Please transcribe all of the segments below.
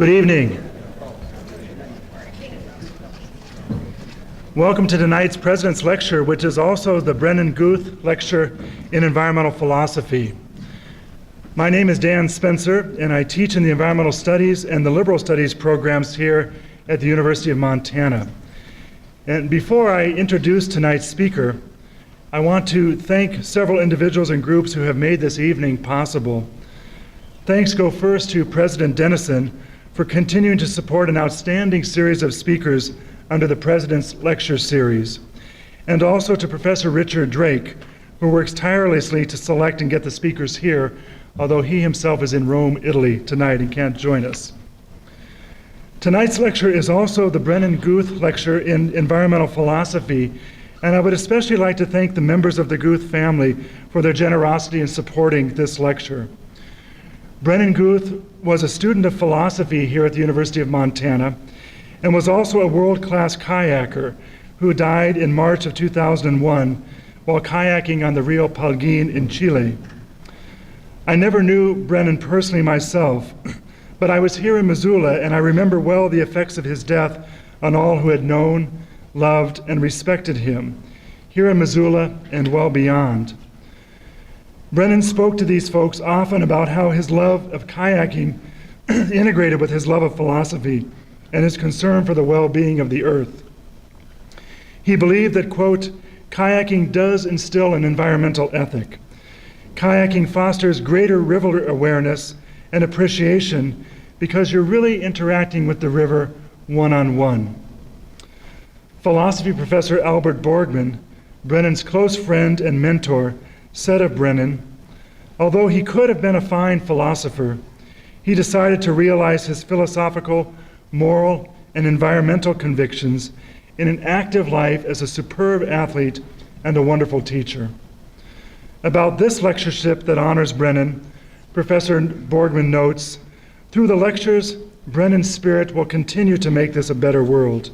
Good evening. Welcome to tonight's President's Lecture, which is also the Brennan Guth Lecture in Environmental Philosophy. My name is Dan Spencer, and I teach in the Environmental Studies and the Liberal Studies programs here at the University of Montana. And before I introduce tonight's speaker, I want to thank several individuals and groups who have made this evening possible. Thanks go first to President Dennison for continuing to support an outstanding series of speakers under the President's Lecture Series, and also to Professor Richard Drake, who works tirelessly to select and get the speakers here, although he himself is in Rome, Italy tonight and can't join us. Tonight's lecture is also the Brennan Guth Lecture in Environmental Philosophy, and I would especially like to thank the members of the Guth family for their generosity in supporting this lecture. Brennan Guth was a student of philosophy here at the University of Montana and was also a world-class kayaker who died in March of 2001 while kayaking on the Rio Palguin in Chile. I never knew Brennan personally myself, but I was here in Missoula and I remember well the effects of his death on all who had known, loved, and respected him, here in Missoula and well beyond. Brennan spoke to these folks often about how his love of kayaking integrated with his love of philosophy and his concern for the well-being of the earth. He believed that, quote, kayaking does instill an environmental ethic. Kayaking fosters greater river awareness and appreciation because you're really interacting with the river one-on-one. Philosophy professor Albert Borgman, Brennan's close friend and mentor, said of Brennan, although he could have been a fine philosopher, he decided to realize his philosophical, moral, and environmental convictions in an active life as a superb athlete and a wonderful teacher. About this lectureship that honors Brennan, Professor Borgman notes, through the lectures, Brennan's spirit will continue to make this a better world.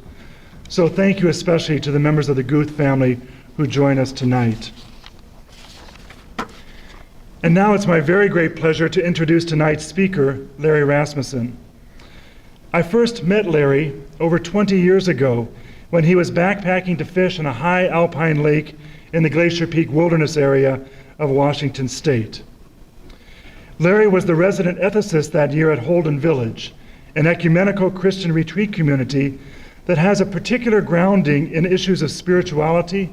So thank you especially to the members of the Guth family who join us tonight. And now it's my very great pleasure to introduce tonight's speaker, Larry Rasmussen. I first met Larry over 20 years ago when he was backpacking to fish in a high alpine lake in the Glacier Peak Wilderness area of Washington State. Larry was the resident ethicist that year at Holden Village, an ecumenical Christian retreat community that has a particular grounding in issues of spirituality,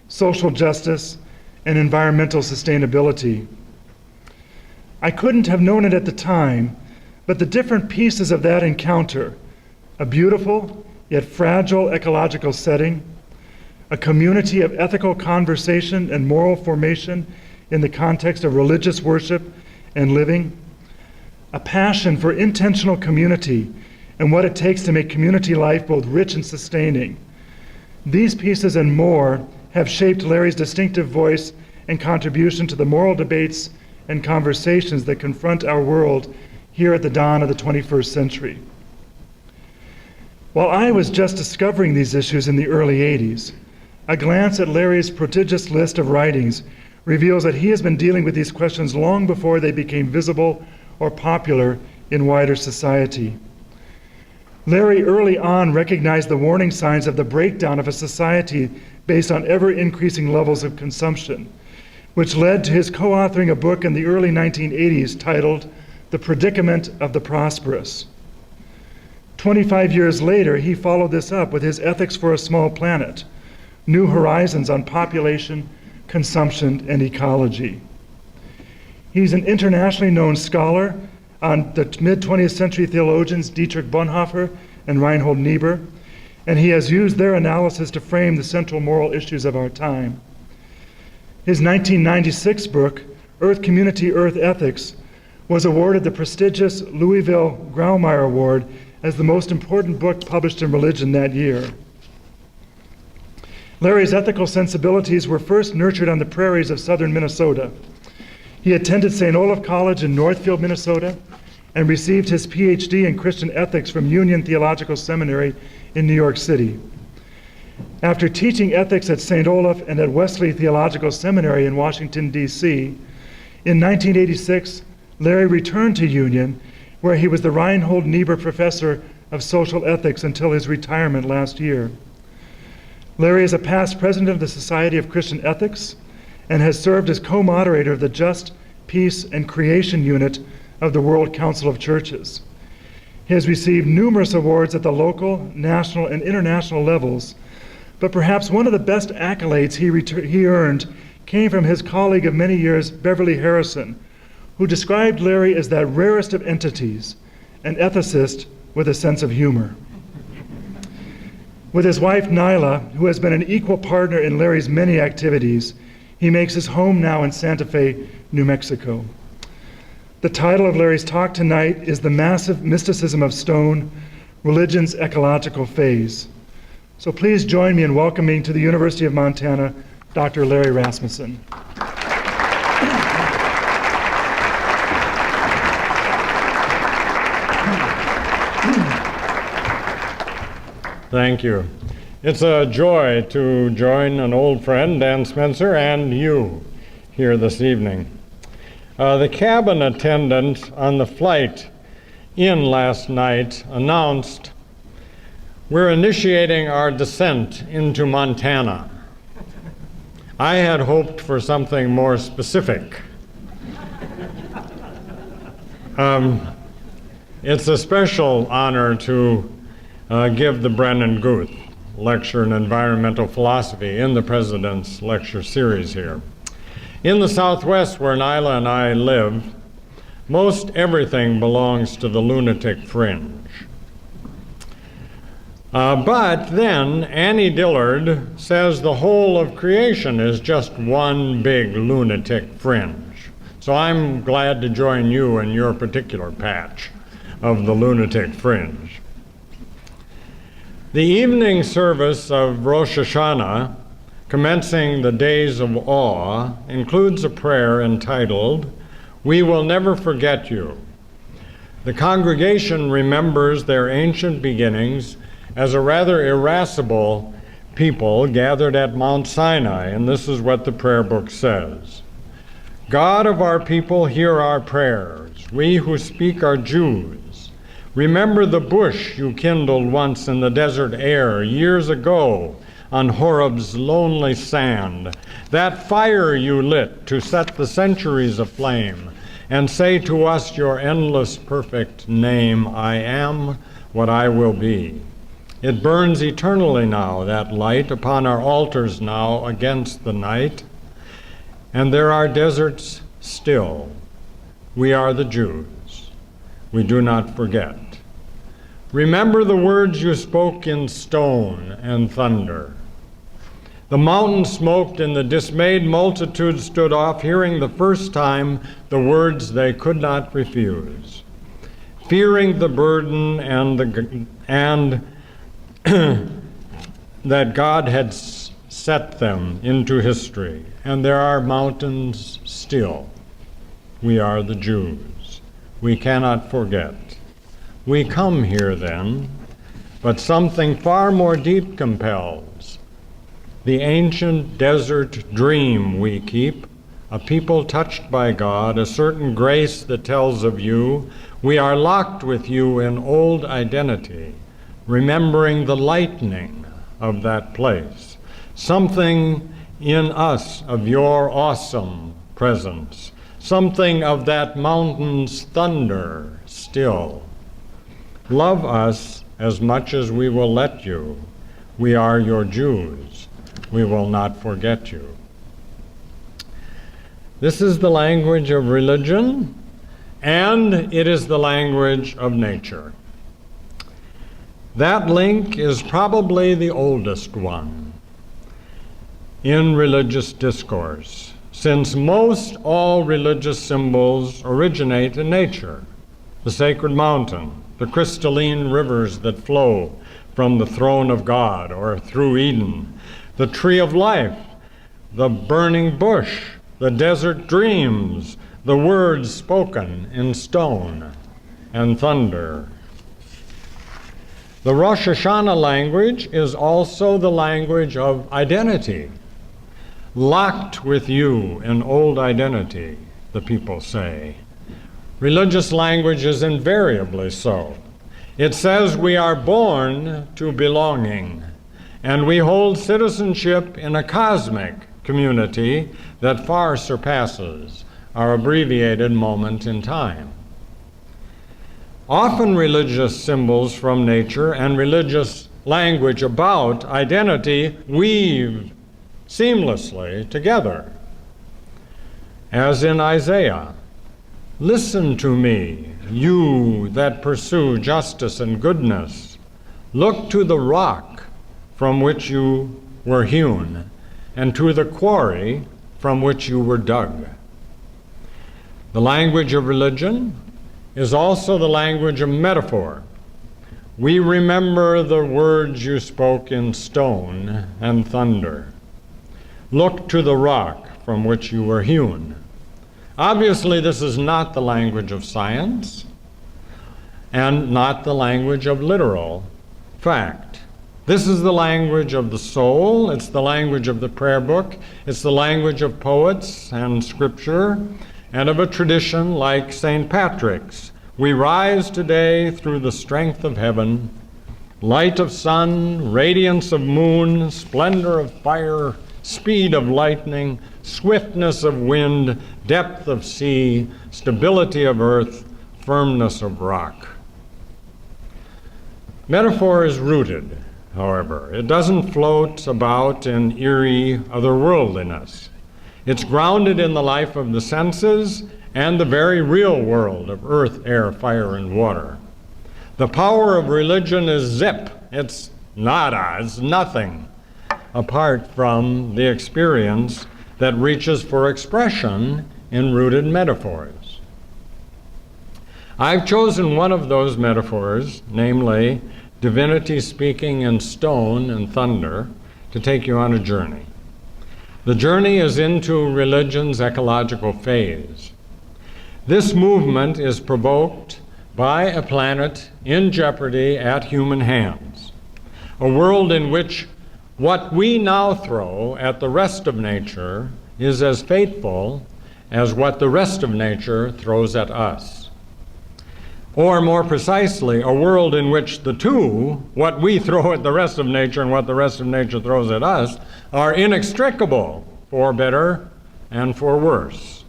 social justice, and environmental sustainability. I couldn't have known it at the time, but the different pieces of that encounter, a beautiful yet fragile ecological setting, a community of ethical conversation and moral formation in the context of religious worship and living, a passion for intentional community and what it takes to make community life both rich and sustaining. These pieces and more have shaped Larry's distinctive voice and contribution to the moral debates and conversations that confront our world here at the dawn of the 21st century. While I was just discovering these issues in the early 80s, a glance at Larry's prodigious list of writings reveals that he has been dealing with these questions long before they became visible or popular in wider society. Larry early on recognized the warning signs of the breakdown of a society based on ever-increasing levels of consumption, which led to his co-authoring a book in the early 1980s titled The Predicament of the Prosperous. 25 years later, he followed this up with his Ethics for a Small Planet, New Horizons on Population, Consumption, and Ecology. He's an internationally known scholar on the mid-20th century theologians Dietrich Bonhoeffer and Reinhold Niebuhr, and he has used their analysis to frame the central moral issues of our time. His 1996 book, Earth Community, Earth Ethics, was awarded the prestigious Louisville Grawemeyer Award as the most important book published in religion that year. Larry's ethical sensibilities were first nurtured on the prairies of southern Minnesota. He attended St. Olaf College in Northfield, Minnesota, and received his PhD in Christian ethics from Union Theological Seminary in New York City. After teaching ethics at St. Olaf and at Wesley Theological Seminary in Washington, D.C., in 1986, Larry returned to Union where he was the Reinhold Niebuhr Professor of Social Ethics until his retirement last year. Larry is a past president of the Society of Christian Ethics and has served as co-moderator of the Just, Peace, and Creation Unit of the World Council of Churches. He has received numerous awards at the local, national, and international levels, but perhaps one of the best accolades he earned came from his colleague of many years, Beverly Harrison, who described Larry as that rarest of entities, an ethicist with a sense of humor. With his wife, Nyla, who has been an equal partner in Larry's many activities, he makes his home now in Santa Fe, New Mexico. The title of Larry's talk tonight is The Massive Mysticism of Stone, Religion's Ecological Phase. So please join me in welcoming to the University of Montana, Dr. Larry Rasmussen. Thank you. It's a joy to join an old friend, Dan Spencer, and you here this evening. The cabin attendant on the flight in last night announced, "We're initiating our descent into Montana." I had hoped for something more specific. It's a special honor to give the Brennan Guth Lecture in Environmental Philosophy in the President's Lecture Series here. In the Southwest, where Nyla and I live, most everything belongs to the lunatic fringe. But then Annie Dillard says the whole of creation is just one big lunatic fringe. So I'm glad to join you in your particular patch of the lunatic fringe. The evening service of Rosh Hashanah, commencing the days of awe, includes a prayer entitled, "We Will Never Forget You." The congregation remembers their ancient beginnings as a rather irascible people gathered at Mount Sinai, and this is what the prayer book says. "God of our people, hear our prayers. We who speak are Jews. Remember the bush you kindled once in the desert air years ago on Horeb's lonely sand, that fire you lit to set the centuries aflame, and say to us your endless perfect name, I am what I will be. It burns eternally now, that light, upon our altars now against the night, and there are deserts still. We are the Jews. We do not forget. Remember the words you spoke in stone and thunder. The mountain smoked and the dismayed multitude stood off, hearing the first time the words they could not refuse, fearing the burden and that God had set them into history. And there are mountains still. We are the Jews. We cannot forget. We come here then, but something far more deep compels. The ancient desert dream we keep, a people touched by God, a certain grace that tells of you. We are locked with you in old identity, remembering the lightning of that place, something in us of your awesome presence, something of that mountain's thunder still. Love us as much as we will let you. We are your Jews. We will not forget you. This is the language of religion, and it is the language of nature. That link is probably the oldest one in religious discourse, since most all religious symbols originate in nature. The sacred mountain, the crystalline rivers that flow from the throne of God or through Eden, the tree of life, the burning bush, the desert dreams, the words spoken in stone and thunder. The Rosh Hashanah language is also the language of identity. Locked with you in old identity, the people say. Religious language is invariably so. It says we are born to belonging, and we hold citizenship in a cosmic community that far surpasses our abbreviated moment in time. Often religious symbols from nature and religious language about identity weave seamlessly together. As in Isaiah, "Listen to me, you that pursue justice and goodness. Look to the rock from which you were hewn, and to the quarry from which you were dug." The language of religion is also the language of metaphor. We remember the words you spoke in stone and thunder. Look to the rock from which you were hewn. Obviously, this is not the language of science and not the language of literal fact. This is the language of the soul. It's the language of the prayer book. It's the language of poets and scripture and of a tradition like St. Patrick's. We rise today through the strength of heaven, light of sun, radiance of moon, splendor of fire, speed of lightning, swiftness of wind, depth of sea, stability of earth, firmness of rock. Metaphor is rooted, however. It doesn't float about in eerie otherworldliness. It's grounded in the life of the senses and the very real world of earth, air, fire, and water. The power of religion is zip. It's nada, it's nothing, apart from the experience that reaches for expression in rooted metaphors. I've chosen one of those metaphors, namely divinity speaking in stone and thunder, to take you on a journey. The journey is into religion's ecological phase. This movement is provoked by a planet in jeopardy at human hands, a world in which what we now throw at the rest of nature is as fateful as what the rest of nature throws at us. Or more precisely, a world in which the two, what we throw at the rest of nature and what the rest of nature throws at us, are inextricable, for better and for worse.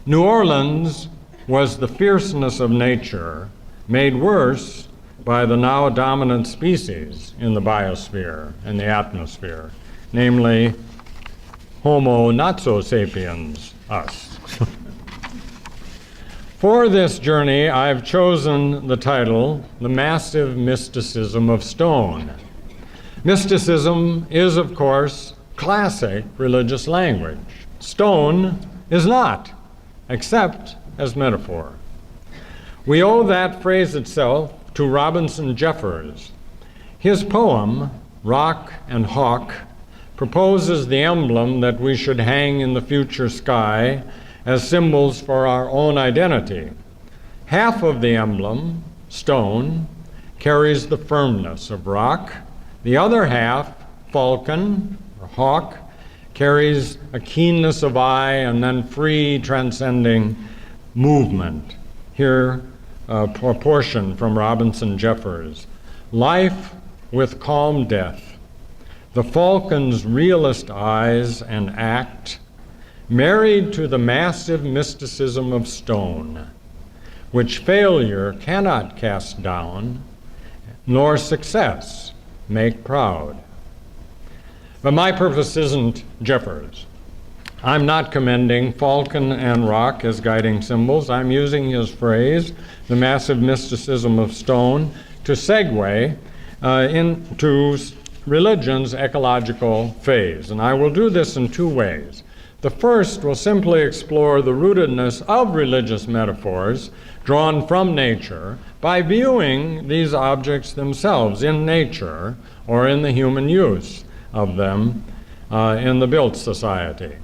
New Orleans was the fierceness of nature made worse by the now dominant species in the biosphere and the atmosphere, namely Homo not so sapiens, us. For this journey, I've chosen the title, The Massive Mysticism of Stone. Mysticism is, of course, classic religious language. Stone is not, except as metaphor. We owe that phrase itself to Robinson Jeffers. His poem, Rock and Hawk, proposes the emblem that we should hang in the future sky as symbols for our own identity. Half of the emblem, stone, carries the firmness of rock. The other half, falcon or hawk, carries a keenness of eye and then free transcending movement. Here, a portion from Robinson Jeffers. Life with calm death, the falcon's realist eyes and act, married to the massive mysticism of stone, which failure cannot cast down, nor success make proud. But my purpose isn't Jeffers. I'm not commending falcon and rock as guiding symbols. I'm using his phrase, the massive mysticism of stone, to segue into religion's ecological phase. And I will do this in two ways. The first will simply explore the rootedness of religious metaphors drawn from nature by viewing these objects themselves in nature or in the human use of them in the built society.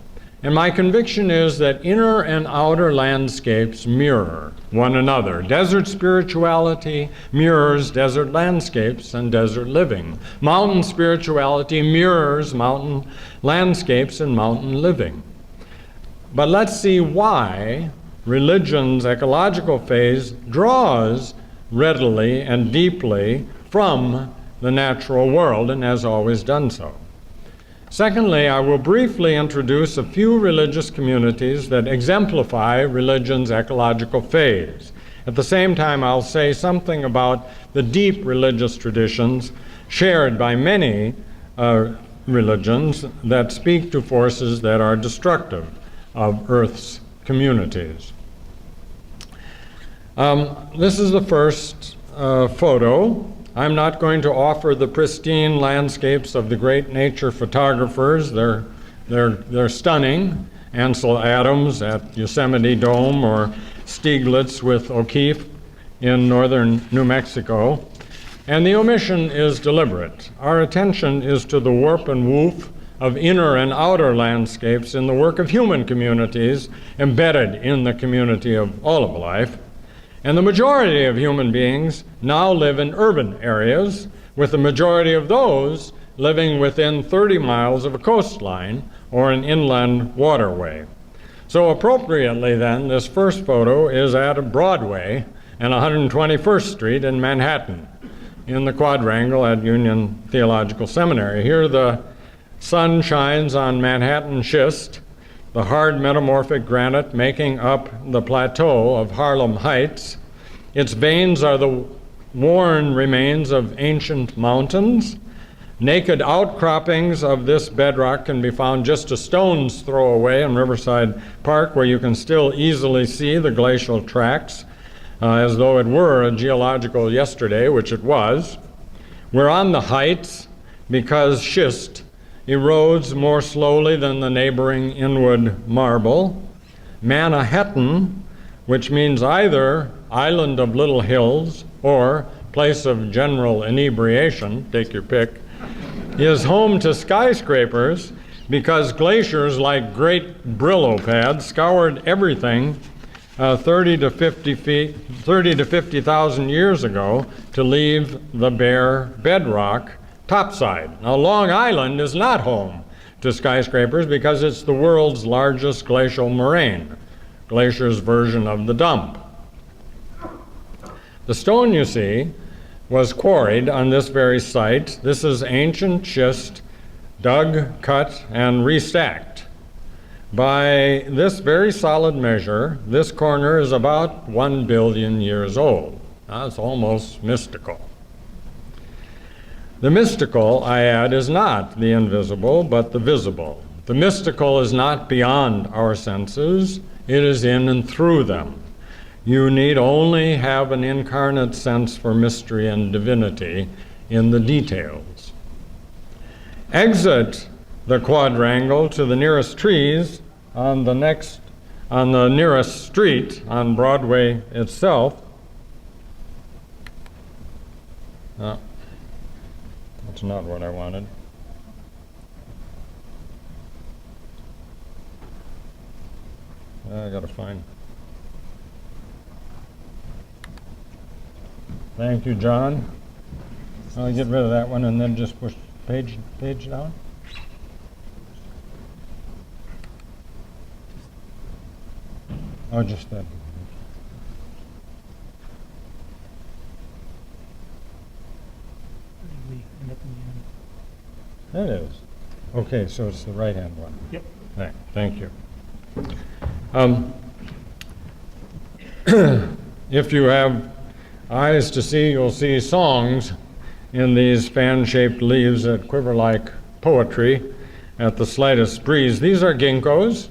And my conviction is that inner and outer landscapes mirror one another. Desert spirituality mirrors desert landscapes and desert living. Mountain spirituality mirrors mountain landscapes and mountain living. But let's see why religion's ecological phase draws readily and deeply from the natural world and has always done so. Secondly, I will briefly introduce a few religious communities that exemplify religion's ecological phase. At the same time, I'll say something about the deep religious traditions shared by many religions that speak to forces that are destructive of Earth's communities. This is the first photo. I'm not going to offer the pristine landscapes of the great nature photographers. They're stunning. Ansel Adams at Yosemite Dome or Stieglitz with O'Keeffe in northern New Mexico. And the omission is deliberate. Our attention is to the warp and woof of inner and outer landscapes in the work of human communities embedded in the community of all of life. And the majority of human beings now live in urban areas, with the majority of those living within 30 miles of a coastline or an inland waterway. So appropriately then, this first photo is at Broadway and 121st Street in Manhattan, in the quadrangle at Union Theological Seminary. Here the sun shines on Manhattan schist, the hard metamorphic granite making up the plateau of Harlem Heights. Its veins are the worn remains of ancient mountains. Naked outcroppings of this bedrock can be found just a stone's throw away in Riverside Park, where you can still easily see the glacial tracks, as though it were a geological yesterday, which it was. We're on the heights because schist erodes more slowly than the neighboring Inwood marble. Manhattan, which means either island of little hills or place of general inebriation, take your pick, is home to skyscrapers because glaciers like great Brillo pads scoured everything 30 to 50,000 years ago to leave the bare bedrock topside. Now, Long Island is not home to skyscrapers because it's the world's largest glacial moraine, Glacier's version of the dump. The stone you see was quarried on this very site. This is ancient schist, dug, cut, and restacked. By this very solid measure, this corner is about 1 billion years old. That's almost mystical. The mystical, I add, is not the invisible, but the visible. The mystical is not beyond our senses. It is in and through them. You need only have an incarnate sense for mystery and divinity in the details. Exit the quadrangle to the nearest trees on the nearest street on Broadway itself. No, that's not what I wanted. I gotta find. Thank you, John. I'll get rid of that one and then just push page down. Oh, just that. That is. Okay, so it's the right-hand one. Yep. Thank you. If you have eyes to see, you'll see songs in these fan-shaped leaves that quiver like poetry at the slightest breeze. These are ginkgos,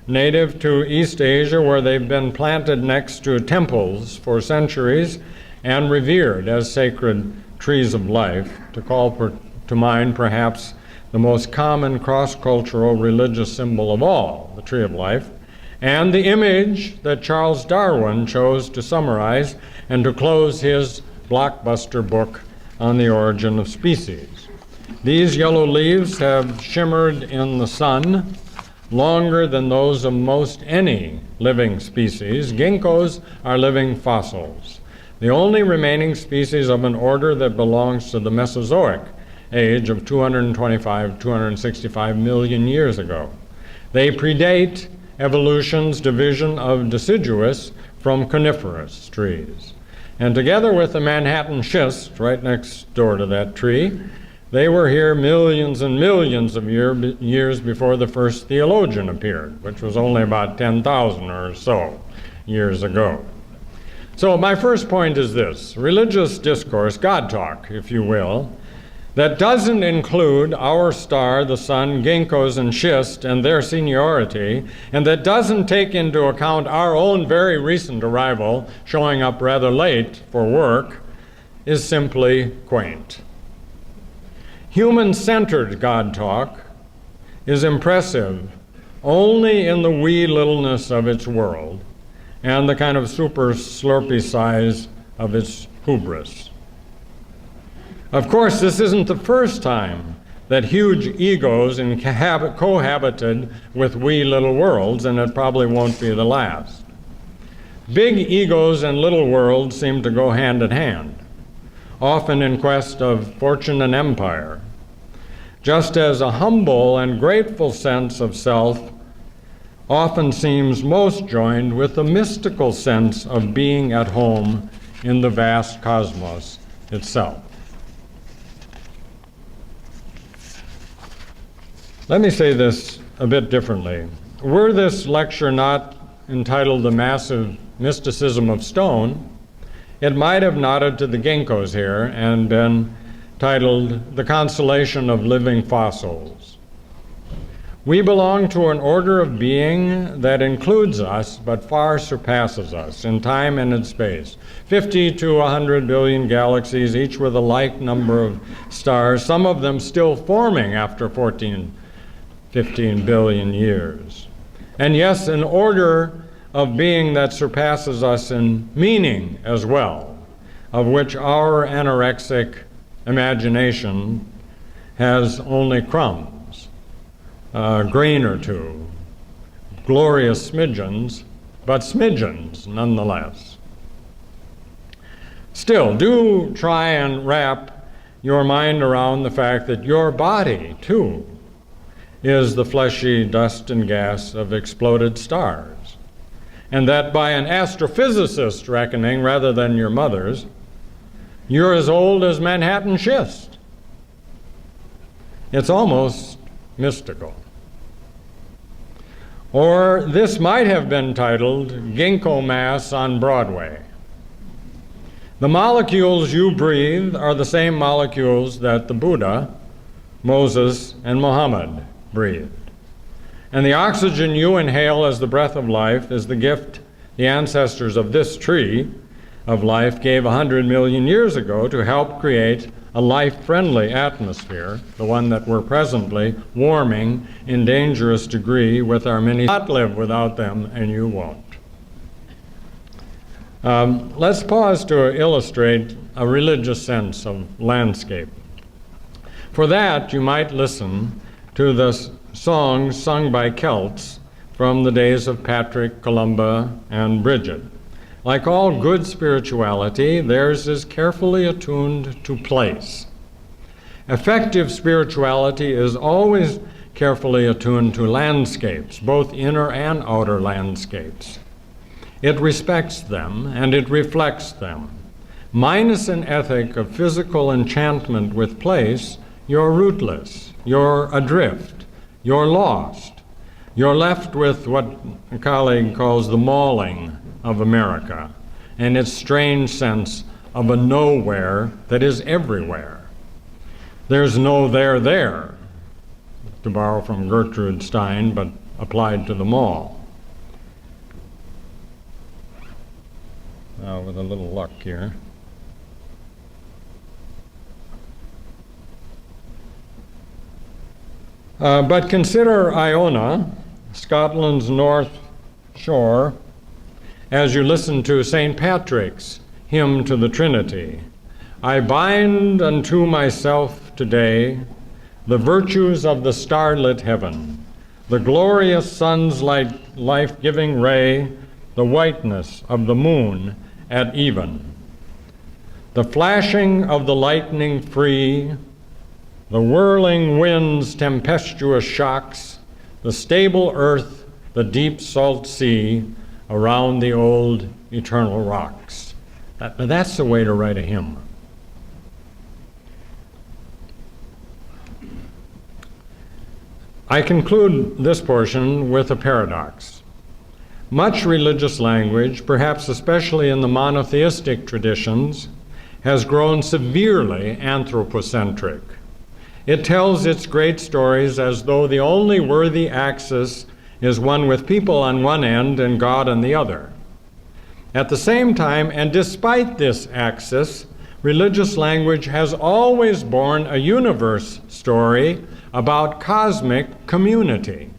native to East Asia, where they've been planted next to temples for centuries and revered as sacred trees of life, to call to mind perhaps the most common cross-cultural religious symbol of all, the tree of life, and the image that Charles Darwin chose to summarize and to close his blockbuster book on the origin of species. These yellow leaves have shimmered in the sun longer than those of most any living species. Ginkgos are living fossils, the only remaining species of an order that belongs to the Mesozoic age of 225, 265 million years ago. They predate evolution's division of deciduous from coniferous trees. And together with the Manhattan schist right next door to that tree, they were here millions and millions of years before the first theologian appeared, which was only about 10,000 or so years ago. So my first point is this: religious discourse, God talk, if you will, that doesn't include our star, the sun, ginkgos, and schist and their seniority, and that doesn't take into account our own very recent arrival, showing up rather late for work, is simply quaint. Human-centered God talk is impressive only in the wee littleness of its world and the kind of super slurpy size of its hubris. Of course, this isn't the first time that huge egos cohabited with wee little worlds, and it probably won't be the last. Big egos and little worlds seem to go hand in hand, often in quest of fortune and empire, just as a humble and grateful sense of self often seems most joined with the mystical sense of being at home in the vast cosmos itself. Let me say this a bit differently. Were this lecture not entitled The Massive Mysticism of Stone, it might have nodded to the ginkgos here and been titled The Consolation of Living Fossils. We belong to an order of being that includes us but far surpasses us in time and in space. 50 to 100 billion galaxies, each with a like number of stars, some of them still forming after 15 billion years. And yes, an order of being that surpasses us in meaning as well, of which our anorexic imagination has only crumbs, a grain or two, glorious smidgens, but smidgens nonetheless. Still, do try and wrap your mind around the fact that your body, too, is the fleshy dust and gas of exploded stars, and that by an astrophysicist's reckoning, rather than your mother's, you're as old as Manhattan schist. It's almost mystical. Or this might have been titled Ginkgo Mass on Broadway. The molecules you breathe are the same molecules that the Buddha, Moses, and Muhammad breathed. And the oxygen you inhale as the breath of life is the gift the ancestors of this tree of life gave 100 million years ago to help create a life-friendly atmosphere, the one that we're presently warming in dangerous degree with our many. Not live without them, and you won't. Let's pause to illustrate a religious sense of landscape. For that, you might listen to the songs sung by Celts from the days of Patrick, Columba, and Bridget. Like all good spirituality, theirs is carefully attuned to place. Effective spirituality is always carefully attuned to landscapes, both inner and outer landscapes. It respects them and it reflects them. Minus an ethic of physical enchantment with place, you're rootless, you're adrift, you're lost. You're left with what a colleague calls the mauling of America and its strange sense of a nowhere that is everywhere. There's no there, to borrow from Gertrude Stein, but applied to the mall. Now, with a little luck here. But consider Iona, Scotland's north shore, as you listen to St. Patrick's hymn to the Trinity. I bind unto myself today the virtues of the starlit heaven, the glorious sun's life-giving ray, the whiteness of the moon at even, the flashing of the lightning free, the whirling wind's tempestuous shocks, the stable earth the deep salt sea around the old eternal rocks. That's the way to write a hymn. I conclude this portion with a paradox. Much religious language, perhaps especially in the monotheistic traditions, has grown severely anthropocentric. It tells its great stories as though the only worthy axis is one with people on one end and God on the other. At the same time, and despite this axis, religious language has always borne a universe story about cosmic community.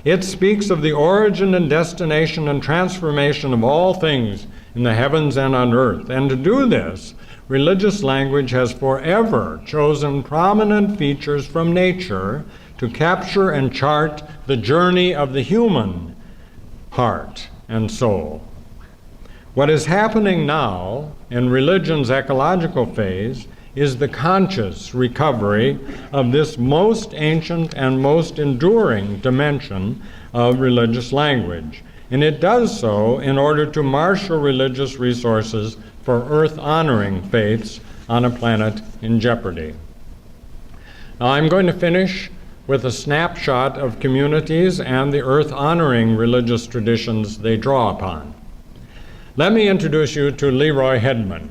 It speaks of the origin and destination and transformation of all things in the heavens and on earth. And to do this, religious language has forever chosen prominent features from nature to capture and chart the journey of the human heart and soul. What is happening now in religion's ecological phase is the conscious recovery of this most ancient and most enduring dimension of religious language. And it does so in order to marshal religious resources for earth-honoring faiths on a planet in jeopardy. Now, I'm going to finish with a snapshot of communities and the earth-honoring religious traditions they draw upon. Let me introduce you to Leroy Hedman.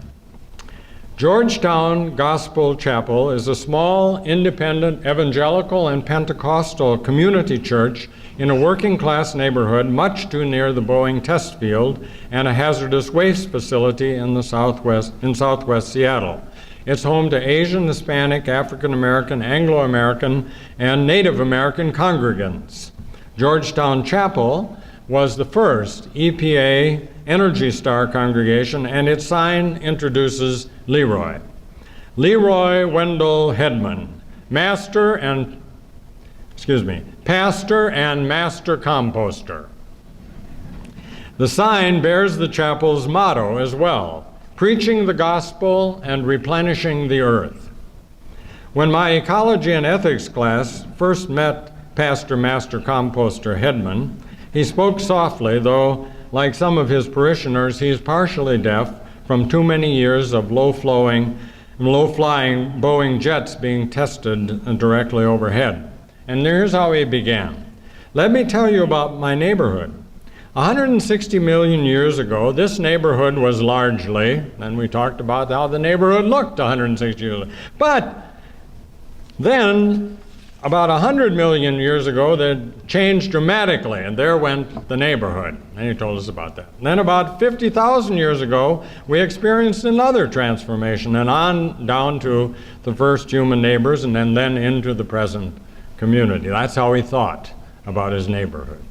Georgetown Gospel Chapel is a small, independent, evangelical and Pentecostal community church in a working-class neighborhood much too near the Boeing test field and a hazardous waste facility in southwest Seattle. It's home to Asian, Hispanic, African American, Anglo American, and Native American congregants. Georgetown Chapel was the first EPA Energy Star congregation, and its sign introduces Leroy. Leroy Wendell Hedman, pastor and master composter. The sign bears the chapel's motto as well, preaching the gospel and replenishing the earth. When my ecology and ethics class first met Pastor Master Composter Hedman, he spoke softly, though like some of his parishioners, he is partially deaf from too many years of low-flying Boeing jets being tested directly overhead. And here's how he began. Let me tell you about my neighborhood. 160 million years ago, this neighborhood was largely, and we talked about how the neighborhood looked 160 years ago. But then, about 100 million years ago, that changed dramatically, and there went the neighborhood. And he told us about that. And then about 50,000 years ago, we experienced another transformation, and on down to the first human neighbors, and then into the present community. That's how he thought about his neighborhood.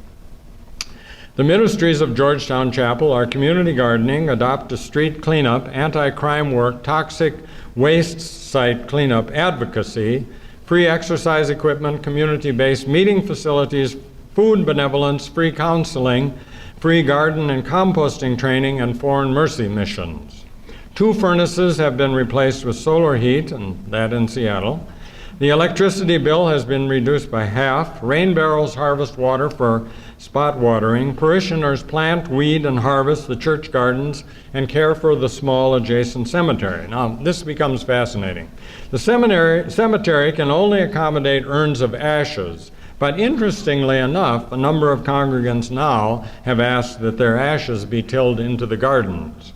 The ministries of Georgetown Chapel are community gardening, adopt a street cleanup, anti-crime work, toxic waste site cleanup advocacy, free exercise equipment, community-based meeting facilities, food benevolence, free counseling, free garden and composting training, and foreign mercy missions. 2 furnaces have been replaced with solar heat, and that in Seattle. The electricity bill has been reduced by half. Rain barrels harvest water for spot watering. Parishioners plant, weed, and harvest the church gardens and care for the small adjacent cemetery. Now, this becomes fascinating. The cemetery can only accommodate urns of ashes, but interestingly enough, a number of congregants now have asked that their ashes be tilled into the gardens.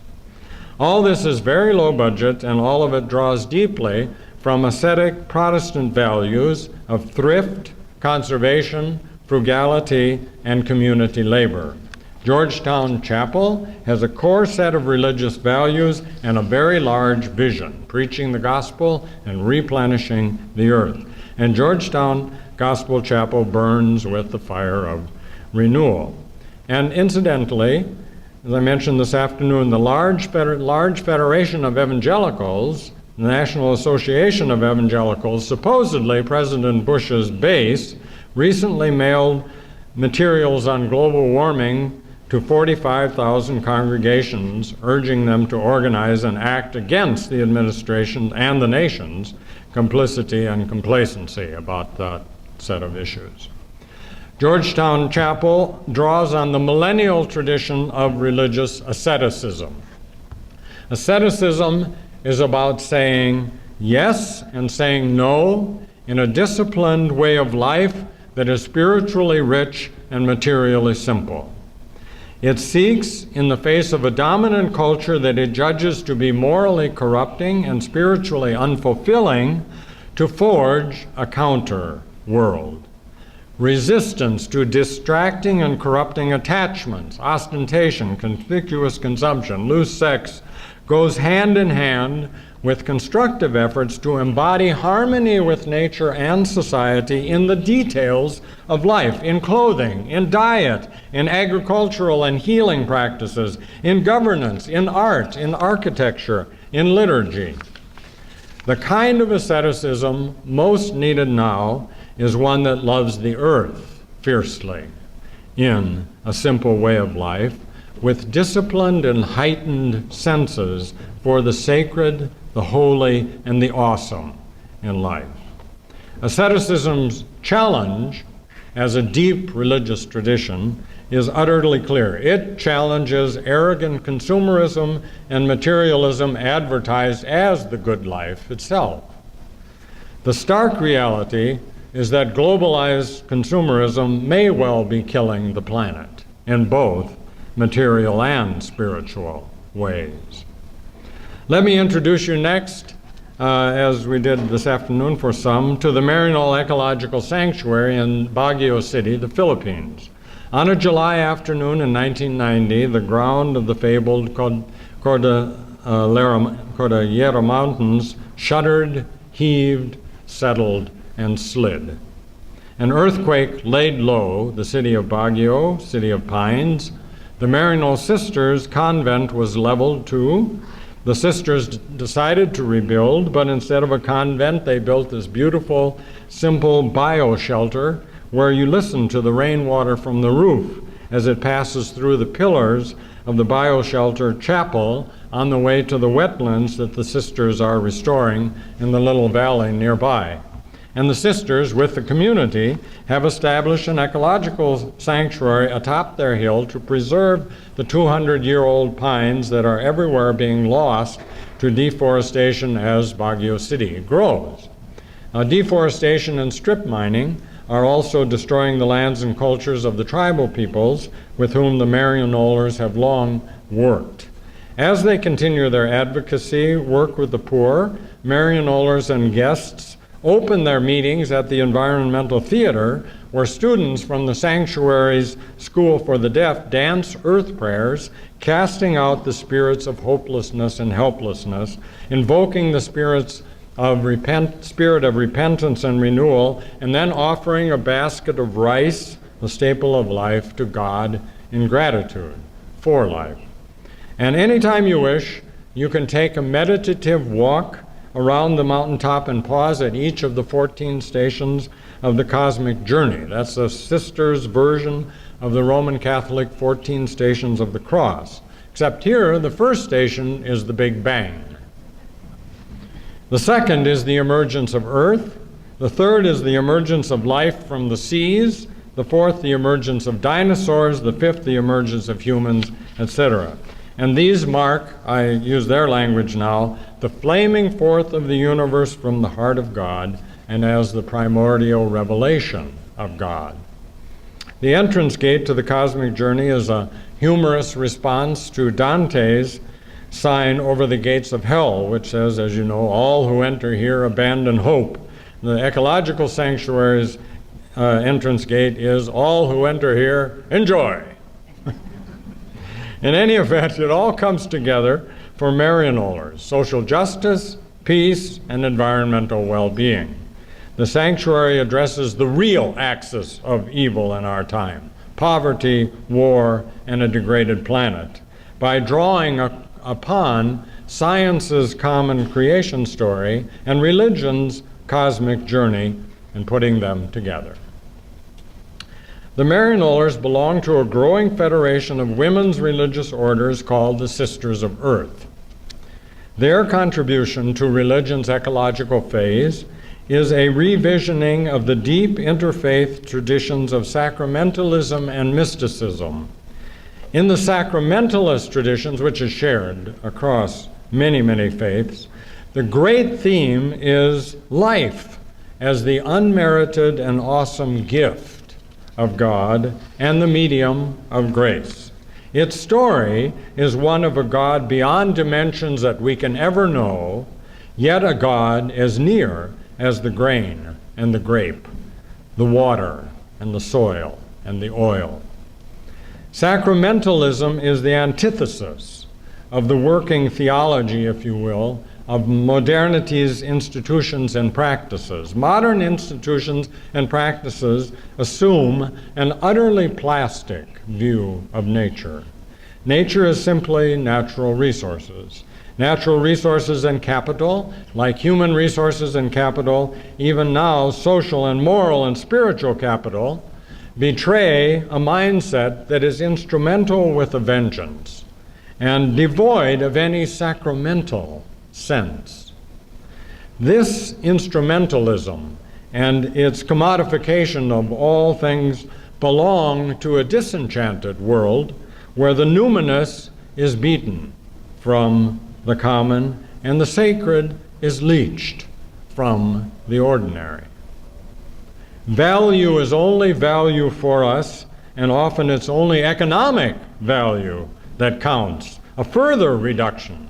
All this is very low budget, and all of it draws deeply from ascetic Protestant values of thrift, conservation, frugality, and community labor. Georgetown Chapel has a core set of religious values and a very large vision, preaching the gospel and replenishing the earth. And Georgetown Gospel Chapel burns with the fire of renewal. And incidentally, as I mentioned this afternoon, the large Federation of Evangelicals, the National Association of Evangelicals, supposedly President Bush's base, recently mailed materials on global warming to 45,000 congregations, urging them to organize and act against the administration and the nation's complicity and complacency about that set of issues. Georgetown Chapel draws on the millennial tradition of religious asceticism. Asceticism is about saying yes and saying no in a disciplined way of life that is spiritually rich and materially simple. It seeks, in the face of a dominant culture that it judges to be morally corrupting and spiritually unfulfilling, to forge a counter world. Resistance to distracting and corrupting attachments, ostentation, conspicuous consumption, loose sex, goes hand in hand with constructive efforts to embody harmony with nature and society in the details of life, in clothing, in diet, in agricultural and healing practices, in governance, in art, in architecture, in liturgy. The kind of asceticism most needed now is one that loves the earth fiercely in a simple way of life, with disciplined and heightened senses for the sacred, the holy, and the awesome in life. Asceticism's challenge as a deep religious tradition is utterly clear. It challenges arrogant consumerism and materialism advertised as the good life itself. The stark reality is that globalized consumerism may well be killing the planet in both material and spiritual ways. Let me introduce you next, as we did this afternoon for some, to the Reinhold Ecological Sanctuary in Baguio City, the Philippines. On a July afternoon in 1990, the ground of the fabled Cordillera Mountains shuddered, heaved, settled, and slid. An earthquake laid low the city of Baguio, city of pines. The Reinhold Sisters convent was leveled too. The sisters decided to rebuild, but instead of a convent, they built this beautiful, simple bioshelter where you listen to the rainwater from the roof as it passes through the pillars of the bioshelter chapel on the way to the wetlands that the sisters are restoring in the little valley nearby. And the sisters, with the community, have established an ecological sanctuary atop their hill to preserve the 200-year-old pines that are everywhere being lost to deforestation as Baguio City grows. Deforestation and strip mining are also destroying the lands and cultures of the tribal peoples with whom the Marionollers have long worked. As they continue their advocacy work with the poor, Marionollers and guests open their meetings at the Environmental Theater, where students from the sanctuary's School for the Deaf dance earth prayers, casting out the spirits of hopelessness and helplessness, invoking the spirit of repentance and renewal, and then offering a basket of rice, the staple of life, to God in gratitude for life. And anytime you wish, you can take a meditative walk around the mountaintop and pause at each of the 14 stations of the cosmic journey. That's the sisters' version of the Roman Catholic 14 stations of the cross. Except here, the first station is the Big Bang. The second is the emergence of Earth. The third is the emergence of life from the seas. The fourth, the emergence of dinosaurs. The fifth, the emergence of humans, etc. And these mark, I use their language now, the flaming forth of the universe from the heart of God and as the primordial revelation of God. The entrance gate to the cosmic journey is a humorous response to Dante's sign over the gates of hell, which says, as you know, all who enter here abandon hope. The ecological sanctuary's entrance gate is all who enter here enjoy. In any event, it all comes together for Marionollers: social justice, peace, and environmental well-being. The sanctuary addresses the real axis of evil in our time: poverty, war, and a degraded planet, by drawing upon science's common creation story and religion's cosmic journey and putting them together. The Marionollers belong to a growing federation of women's religious orders called the Sisters of Earth. Their contribution to religion's ecological phase is a revisioning of the deep interfaith traditions of sacramentalism and mysticism. In the sacramentalist traditions, which is shared across many, many faiths, the great theme is life as the unmerited and awesome gift of God and the medium of grace. Its story is one of a God beyond dimensions that we can ever know, yet a God as near as the grain and the grape, the water and the soil and the oil. Sacramentalism is the antithesis of the working theology, if you will, of modernity's institutions and practices. Modern institutions and practices assume an utterly plastic view of nature. Nature is simply natural resources. Natural resources and capital, like human resources and capital, even now social and moral and spiritual capital, betray a mindset that is instrumental with a vengeance and devoid of any sacramental sense. This instrumentalism and its commodification of all things belong to a disenchanted world where the numinous is beaten from the common and the sacred is leached from the ordinary. Value is only value for us, and often it's only economic value that counts, a further reduction.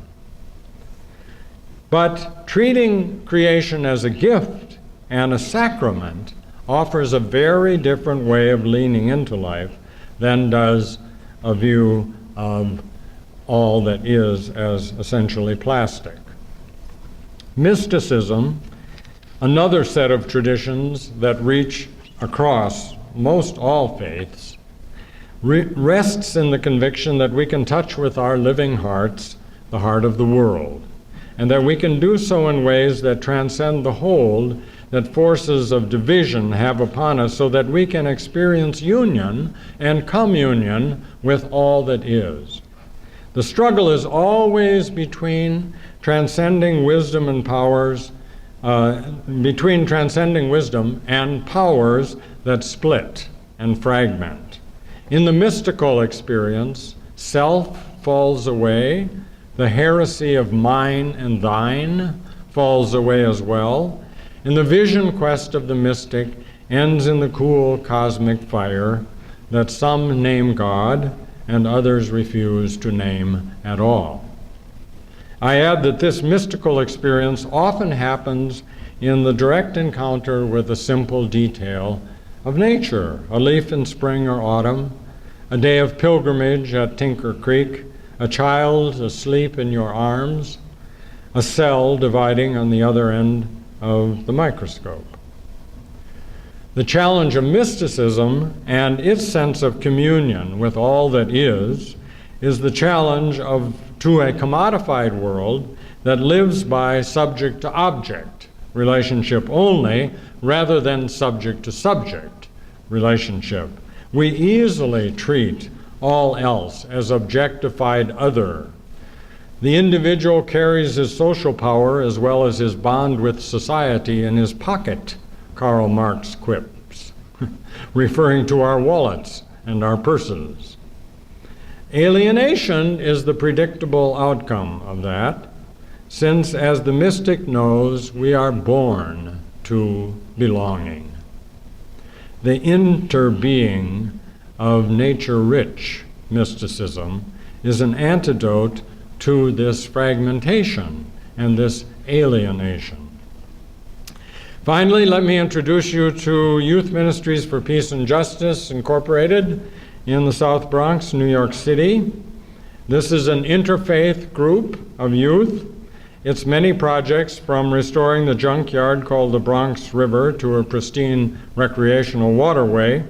But treating creation as a gift and a sacrament offers a very different way of leaning into life than does a view of all that is as essentially plastic. Mysticism, another set of traditions that reach across most all faiths, rests in the conviction that we can touch with our living hearts the heart of the world, and that we can do so in ways that transcend the hold that forces of division have upon us, so that we can experience union and communion with all that is. The struggle is always between transcending wisdom and powers, between transcending wisdom and powers that split and fragment. In the mystical experience, self falls away, the heresy of mine and thine falls away as well, and the vision quest of the mystic ends in the cool cosmic fire that some name God and others refuse to name at all. I add that this mystical experience often happens in the direct encounter with a simple detail of nature, a leaf in spring or autumn, a day of pilgrimage at Tinker Creek, a child asleep in your arms, a cell dividing on the other end of the microscope. The challenge of mysticism and its sense of communion with all that is the challenge to a commodified world that lives by subject to object relationship only, rather than subject to subject relationship. We easily treat all else as objectified other. The individual carries his social power as well as his bond with society in his pocket, Karl Marx quips, referring to our wallets and our purses. Alienation is the predictable outcome of that, since, as the mystic knows, we are born to belonging. The interbeing of nature-rich mysticism is an antidote to this fragmentation and this alienation. Finally, let me introduce you to Youth Ministries for Peace and Justice, Incorporated, in the South Bronx, New York City. This is an interfaith group of youth. Its many projects, from restoring the junkyard called the Bronx River to a pristine recreational waterway,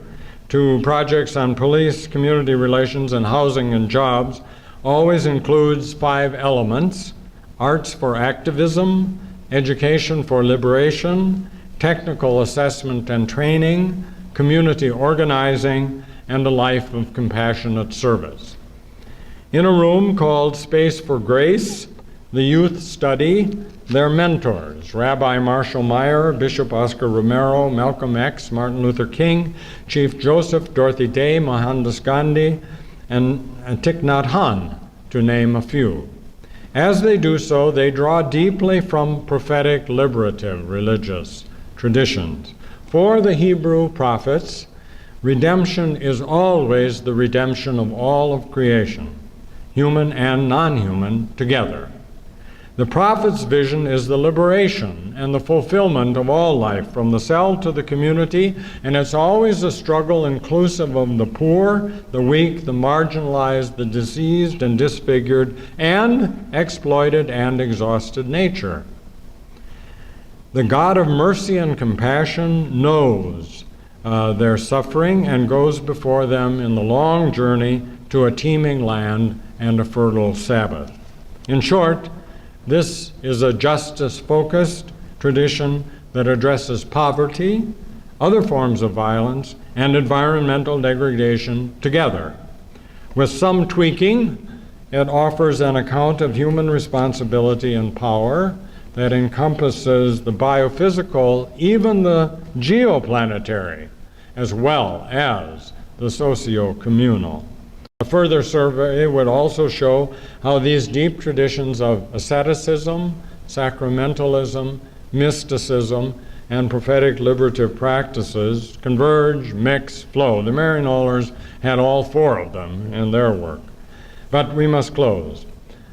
to projects on police, community relations, and housing and jobs, always includes 5 elements: arts for activism, education for liberation, technical assessment and training, community organizing, and a life of compassionate service. In a room called Space for Grace, The youth study their mentors, Rabbi Marshall Meyer, Bishop Oscar Romero, Malcolm X, Martin Luther King, Chief Joseph, Dorothy Day, Mohandas Gandhi, and Thich Nhat Hanh, to name a few. As they do so, they draw deeply from prophetic, liberative religious traditions. For the Hebrew prophets, redemption is always the redemption of all of creation, human and non-human together. The prophet's vision is the liberation and the fulfillment of all life, from the cell to the community, and it's always a struggle inclusive of the poor, the weak, the marginalized, the diseased and disfigured, and exploited and exhausted nature. The God of mercy and compassion knows their suffering and goes before them in the long journey to a teeming land and a fertile Sabbath. In short, this is a justice-focused tradition that addresses poverty, other forms of violence, and environmental degradation together. With some tweaking, it offers an account of human responsibility and power that encompasses the biophysical, even the geoplanetary, as well as the socio-communal. A further survey would also show how these deep traditions of asceticism, sacramentalism, mysticism, and prophetic liberative practices converge, mix, flow. The Maryknollers had all four of them in their work. But we must close.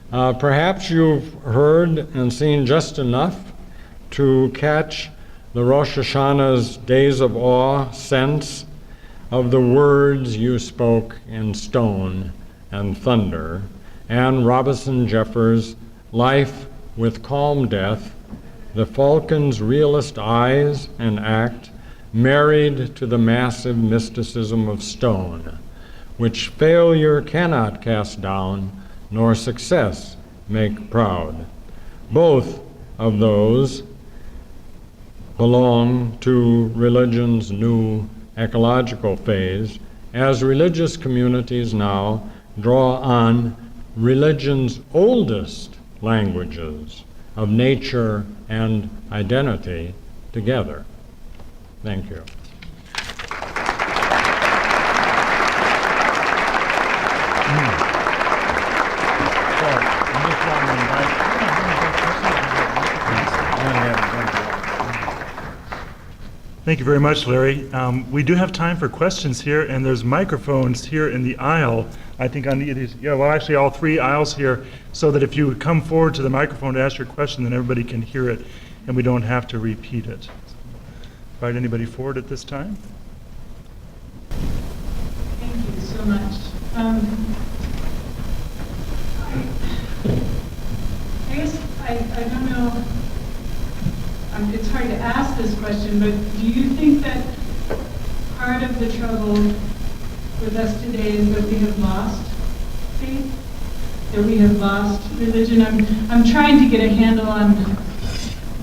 Perhaps you've heard and seen just enough to catch the Rosh Hashanah's days of awe sense of the words you spoke in stone and thunder, and Robinson Jeffers' Life with Calm Death, the falcon's realist eyes and act, married to the massive mysticism of stone, which failure cannot cast down, nor success make proud. Both of those belong to religion's new ecological phase, as religious communities now draw on religion's oldest languages of nature and identity together. Thank you. Thank you very much, Larry. We do have time for questions here, and there's microphones here in the aisle. I think on these, actually all three aisles here, so that if you would come forward to the microphone to ask your question, then everybody can hear it, and we don't have to repeat it. Invite anybody forward at this time. Thank you so much. I guess I don't know. It's hard to ask this question, but do you think that part of the trouble with us today is that we have lost faith? That we have lost religion? I'm trying to get a handle on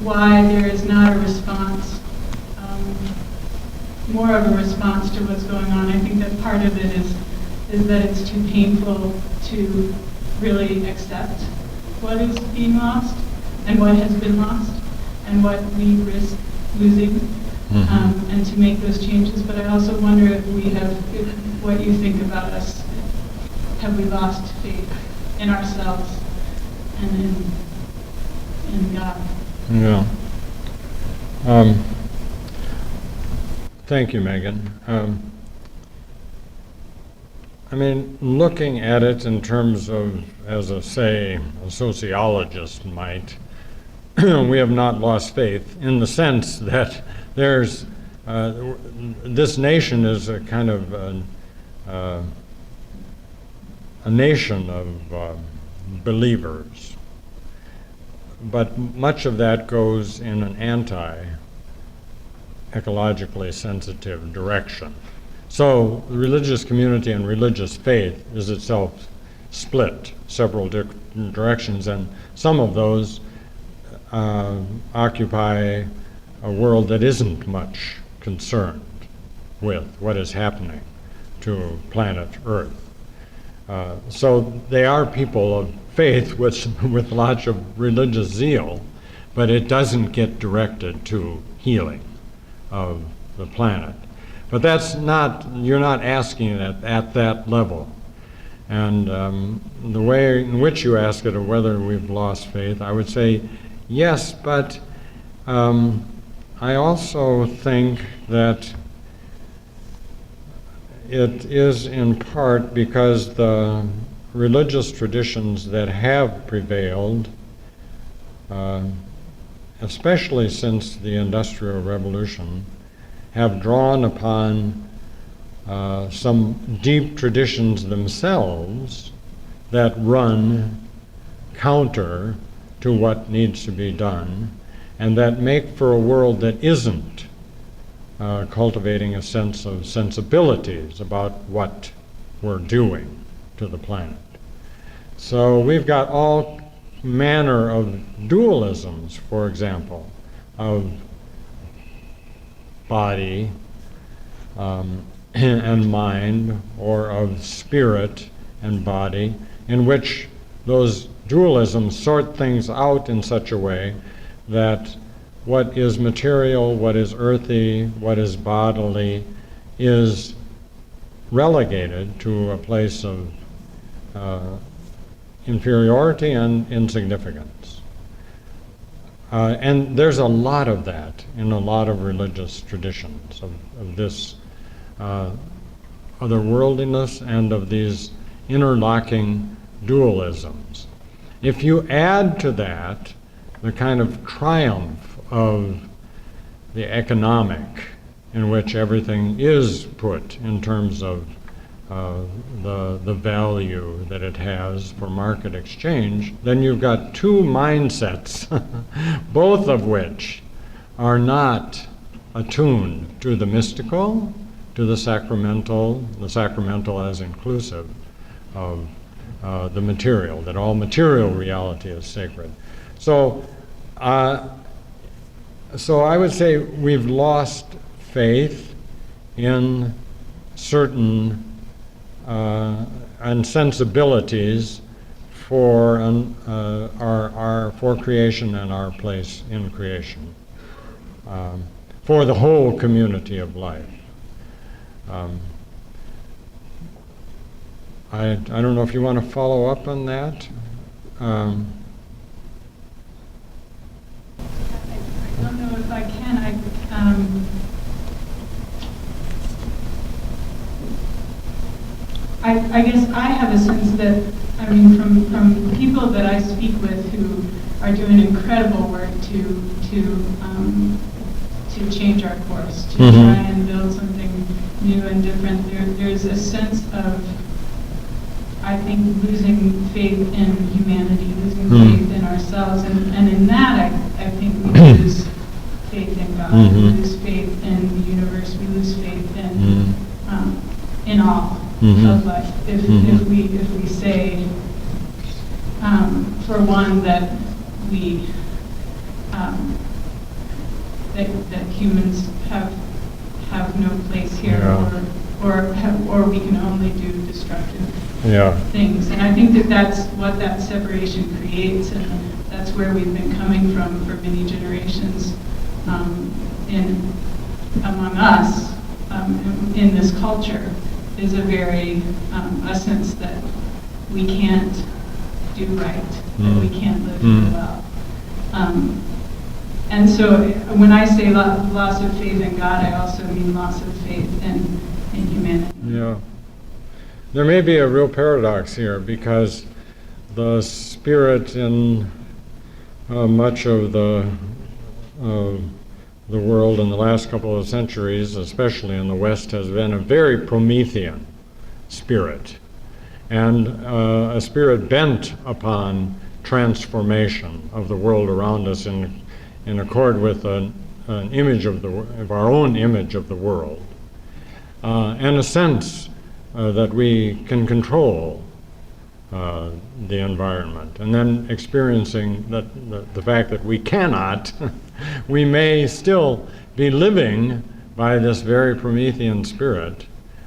why there is not a response, more of a response to what's going on. I think that part of it is that it's too painful to really accept what is being lost and what has been lost, and what we risk losing, and to make those changes. But I also wonder if what you think about us, have we lost faith in ourselves and in God? Yeah. Thank you, Megan. I mean, looking at it in terms of, as a sociologist might, we have not lost faith in the sense that there's, this nation is a kind of a nation of believers. But much of that goes in an anti-ecologically sensitive direction. So the religious community and religious faith is itself split several different directions, and some of those occupy a world that isn't much concerned with what is happening to planet Earth. So they are people of faith with lots of religious zeal, but it doesn't get directed to healing of the planet. But that's not, you're not asking it at that level. And the way in which you ask it, of whether we've lost faith, I would say yes, but I also think that it is in part because the religious traditions that have prevailed, especially since the Industrial Revolution, have drawn upon some deep traditions themselves that run counter to what needs to be done, and that make for a world that isn't cultivating a sense of sensibilities about what we're doing to the planet. So we've got all manner of dualisms, for example, of body and mind, or of spirit and body, in which those dualisms sort things out in such a way that what is material, what is earthy, what is bodily, is relegated to a place of inferiority and insignificance. And there's a lot of that in a lot of religious traditions, of this otherworldliness and of these interlocking dualisms. If you add to that the kind of triumph of the economic, in which everything is put in terms of the value that it has for market exchange, then you've got two mindsets, both of which are not attuned to the mystical, to the sacramental as inclusive of the material, that all material reality is sacred. So I would say we've lost faith in certain and sensibilities for for creation and our place in creation, for the whole community of life. I don't know if you want to follow up on that. I don't know if I can. I guess I have a sense that, I mean, from people that I speak with who are doing incredible work to change our course, to try and build something new and different, there's a sense of, I think, losing faith in humanity, losing faith in ourselves, and in that I think we lose faith in God, we lose faith in the universe, we lose faith in all of life. If we say, for one, that we that humans have no place here, or we can only do destructive things. And I think that's what that separation creates, and that's where we've been coming from for many generations among us in this culture, is a very a sense that we can't do right, that we can't live well. And so when I say loss of faith in God, I also mean loss of faith in humanity. Yeah. There may be a real paradox here, because the spirit in much of the world in the last couple of centuries, especially in the West, has been a very Promethean spirit, and a spirit bent upon transformation of the world around us in accord with an image of our own image of the world, and a sense that we can control the environment, and then experiencing the fact that we cannot. We may still be living by this very Promethean spirit,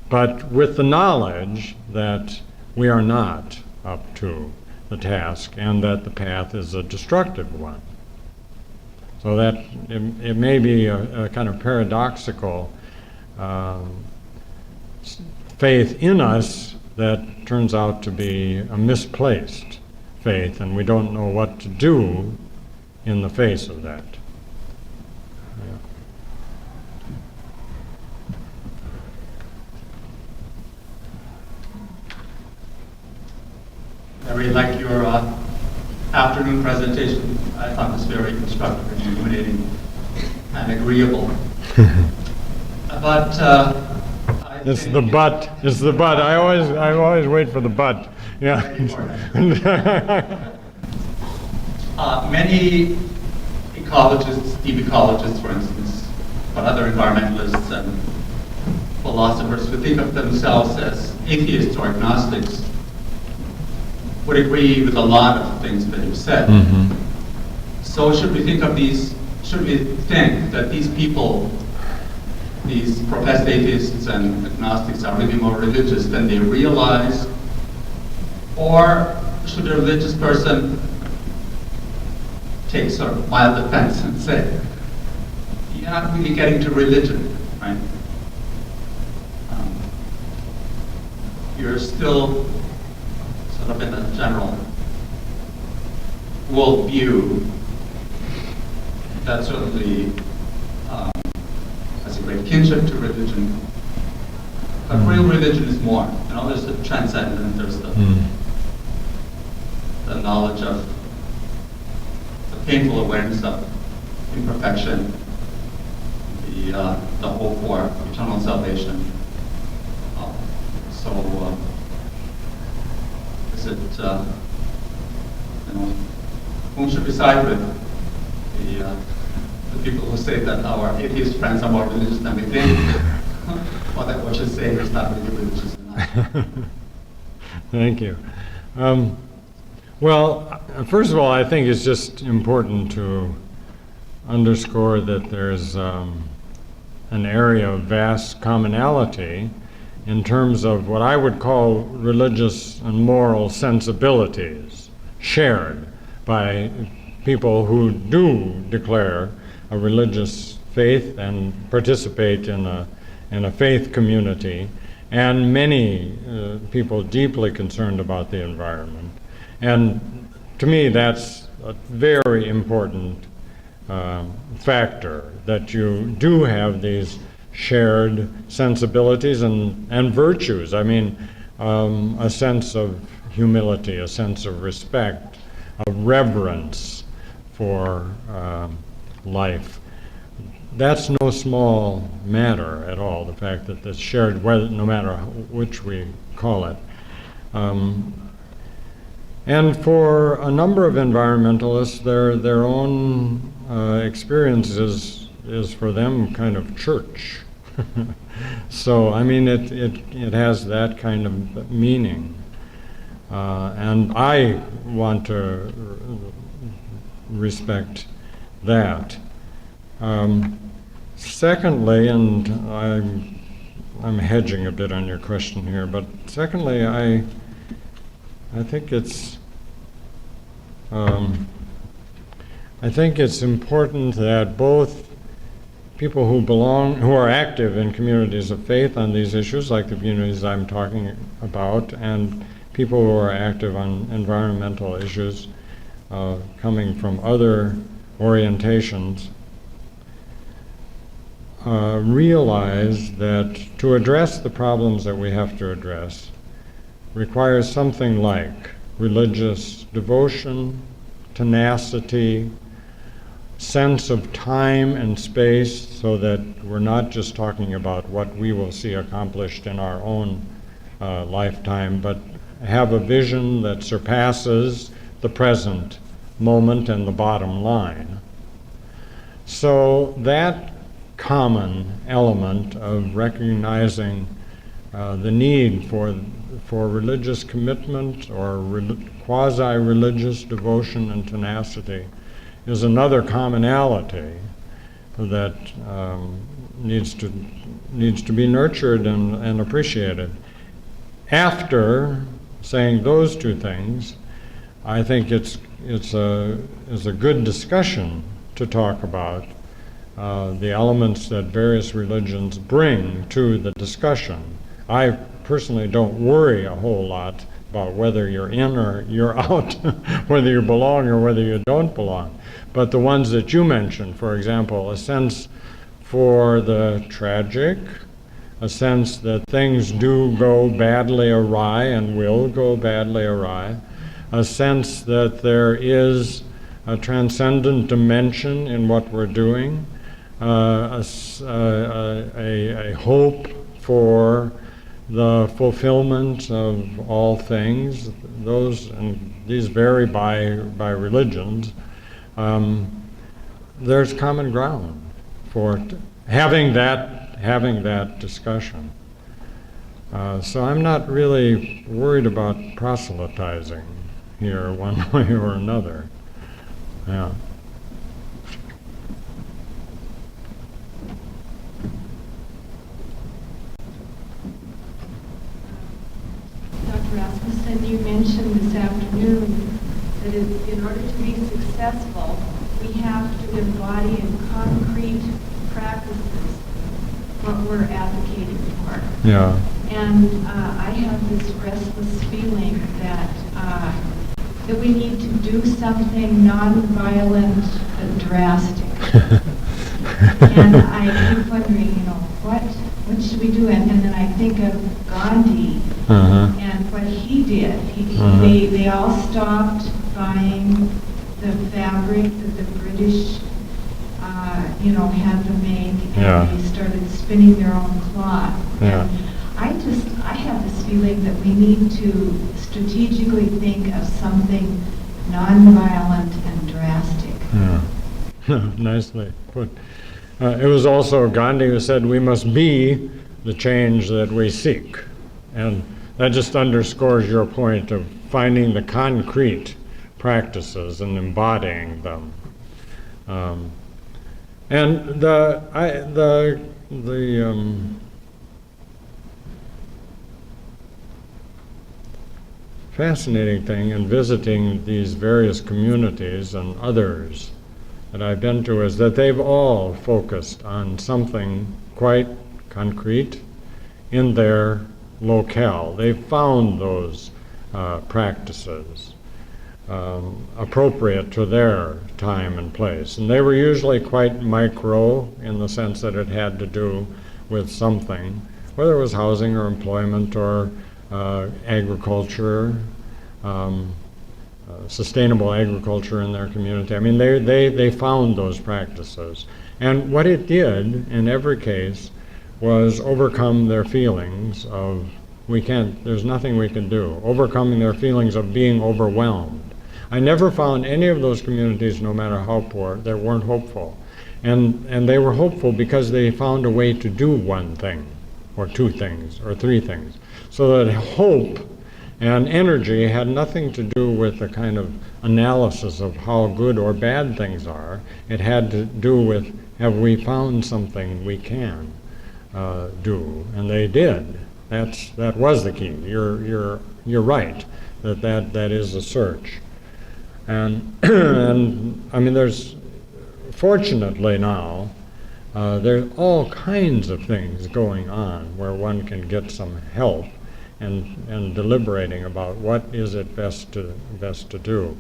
but with the knowledge that we are not up to the task, and that the path is a destructive one. So that it may be a kind of paradoxical faith in us that turns out to be a misplaced faith, and we don't know what to do in the face of that. I really like your afternoon presentation. I thought it was very constructive and illuminating and agreeable. But It's the but. It's the but. I always wait for the but. Yeah. Many ecologists, deep ecologists, for instance, but other environmentalists and philosophers who think of themselves as atheists or agnostics would agree with a lot of things that you've said. Mm-hmm. So should we think that these people, these professed atheists and agnostics, are really more religious than they realize? Or should a religious person take sort of mild offense and say, you're not really getting to religion, right? You're still sort of in a general worldview that certainly has a great kinship to religion. But real religion is more. You know, there's the transcendent, there's the knowledge of the painful awareness of imperfection, the hope for eternal salvation. Is it, whom should we side with? The people who say that our atheist friends are more religious than we think, or that what you say is not really religious enough? Thank you. Well, first of all, I think it's just important to underscore that there's an area of vast commonality in terms of what I would call religious and moral sensibilities shared by people who do declare a religious faith and participate in a faith community, and many people deeply concerned about the environment. And to me, that's a very important factor, that you do have these shared sensibilities and virtues. I mean, a sense of humility, a sense of respect, a reverence for life. That's no small matter at all, the fact that it's shared, whether, no matter which we call it. And for a number of environmentalists, their own experiences is for them kind of church. So, I mean, it has that kind of meaning. And I want to respect that. Secondly, and I'm hedging a bit on your question here, but secondly, I think it's important that both people who are active in communities of faith on these issues, like the communities I'm talking about, and people who are active on environmental issues, coming from other orientations, realize that to address the problems that we have to address requires something like religious devotion, tenacity, sense of time and space, so that we're not just talking about what we will see accomplished in our own lifetime, but have a vision that surpasses the present moment and the bottom line. So that common element of recognizing the need for religious commitment or quasi-religious devotion and tenacity is another commonality that needs to be nurtured and appreciated. After saying those two things, I think it's a good discussion to talk about the elements that various religions bring to the discussion. I personally don't worry a whole lot about whether you're in or you're out, whether you belong or whether you don't belong. But the ones that you mentioned, for example, a sense for the tragic, a sense that things do go badly awry and will go badly awry, a sense that there is a transcendent dimension in what we're doing, a hope for the fulfillment of all things. Those, and these vary by religions. There's common ground for having that discussion. So I'm not really worried about proselytizing here one way or another. Yeah. Dr. Rasmussen, you mentioned this afternoon that in order to be successful, we have to embody in concrete practices what we're advocating for. Yeah. And I have this restless feeling that we need to do something non-violent but drastic. And I keep wondering, what should we do? And then I think of Gandhi and what he did. They all stopped buying the fabric that the British, had to make, and they started spinning their own cloth. Yeah. And I have this feeling that we need to strategically think of something non-violent and drastic. Yeah. Nicely put. It was also Gandhi who said we must be the change that we seek. And that just underscores your point of finding the concrete practices and embodying them. And the fascinating thing in visiting these various communities and others that I've been to is that they've all focused on something quite concrete in their locale. They've found those practices appropriate to their time and place. And they were usually quite micro in the sense that it had to do with something, whether it was housing or employment or agriculture, sustainable agriculture in their community. I mean, they found those practices. And what it did in every case was overcome their feelings of there's nothing we can do, overcoming their feelings of being overwhelmed. I never found any of those communities, no matter how poor, that weren't hopeful. And they were hopeful because they found a way to do one thing, or two things, or three things. So that hope and energy had nothing to do with the kind of analysis of how good or bad things are. It had to do with, have we found something we can do? And they did. That was the key. You're right that is the search. And and I mean, there's fortunately now there's all kinds of things going on where one can get some help and deliberating about what is it best to do.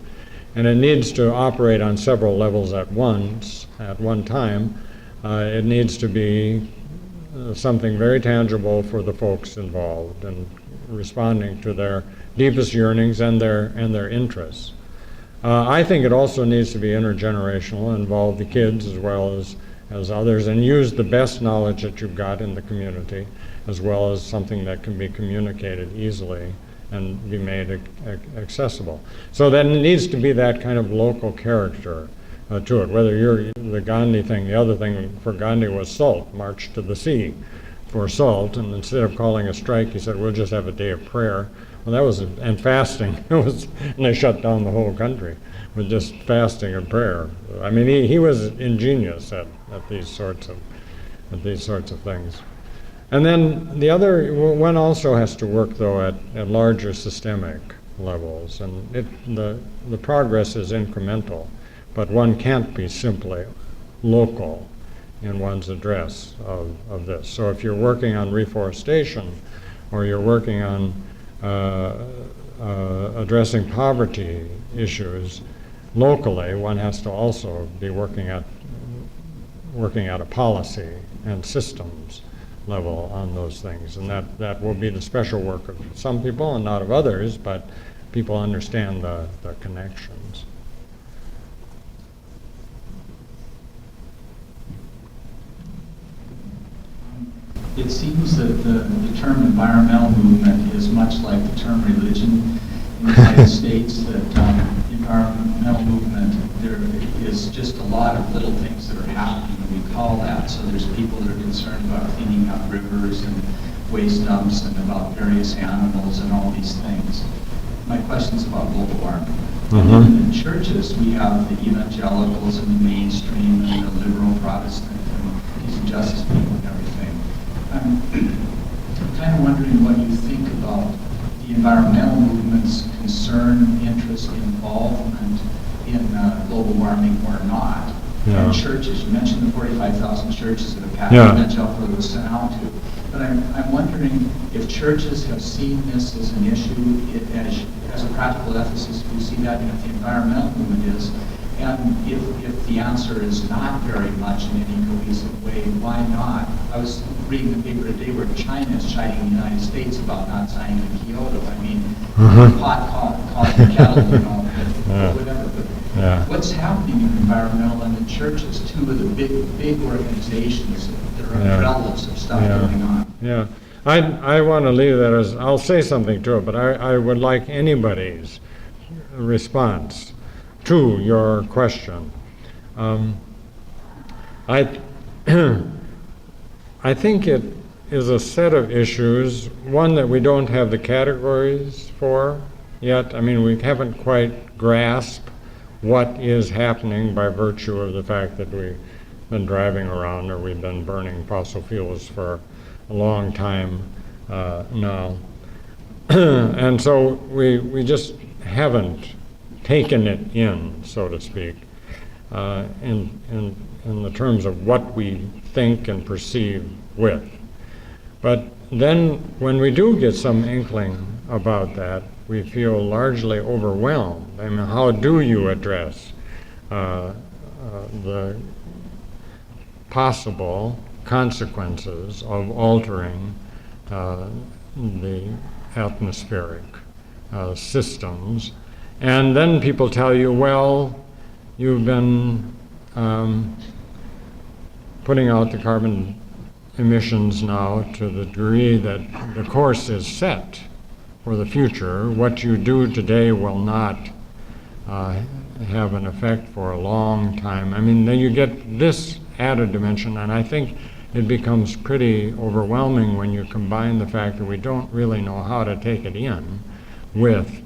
And it needs to operate on several levels at once, at one time. It needs to be something very tangible for the folks involved and responding to their deepest yearnings and their interests. I think it also needs to be intergenerational, involve the kids as well as others, and use the best knowledge that you've got in the community, as well as something that can be communicated easily and be made accessible. So then it needs to be that kind of local character to it. Whether you're the Gandhi thing, the other thing for Gandhi was salt, march to the sea for salt, and instead of calling a strike, he said, we'll just have a day of prayer. Well, that was, and fasting, and they shut down the whole country with just fasting and prayer. I mean, he was ingenious at these sorts of things. And then the other one also has to work, though, at larger systemic levels, and the progress is incremental, but one can't be simply local in one's address of this. So if you're working on reforestation, or you're working on addressing poverty issues locally, one has to also be working at a policy and systems level on those things, and that will be the special work of some people and not of others, but people understand the connections. It seems that the term environmental movement is much like the term religion in the United States, that environmental movement, there is just a lot of little things that are happening, and we call that. So there's people that are concerned about cleaning up rivers and waste dumps and about various animals and all these things. My question is about global warming. And in the churches, we have the evangelicals and the mainstream and the liberal Protestant and these justice people and everything. I'm kind of wondering what you think about the environmental movement's concern, interest, involvement in global warming or not. Yeah. And churches, you mentioned the 45,000 churches that have passed Ecological was sent out to. But I'm wondering if churches have seen this as an issue, as a practical ethicist, do you see that in what the environmental movement is? And if the answer is not very much in any cohesive way, why not? I was reading the paper today where China is chiding the United States about not signing the Kyoto. I mean, pot causing the kettle and all, but whatever. But what's happening in environmental and in churches, two of the big organizations that are umbrellas of stuff going on? Yeah. I want to leave that as, I'll say something to it, but I would like anybody's response to your question. I think it is a set of issues, one that we don't have the categories for yet. I mean, we haven't quite grasped what is happening by virtue of the fact that we've been driving around or we've been burning fossil fuels for a long time now. And so we just haven't taken it in, so to speak, in the terms of what we think and perceive with. But then when we do get some inkling about that, we feel largely overwhelmed. I mean, how do you address the possible consequences of altering the atmospheric systems? And then people tell you, well, you've been putting out the carbon emissions now to the degree that the course is set for the future. What you do today will not have an effect for a long time. I mean, then you get this added dimension, and I think it becomes pretty overwhelming when you combine the fact that we don't really know how to take it in with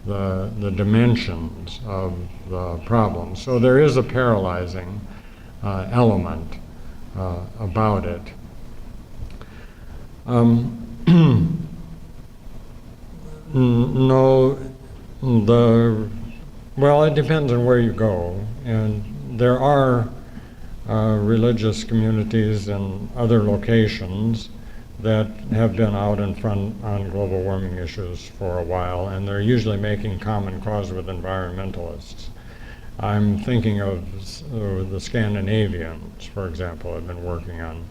the dimensions of the problem. So there is a paralyzing element about it. Well, it depends on where you go, and there are religious communities in other locations that have been out in front on global warming issues for a while, and they're usually making common cause with environmentalists. I'm thinking of the Scandinavians, for example, have been working on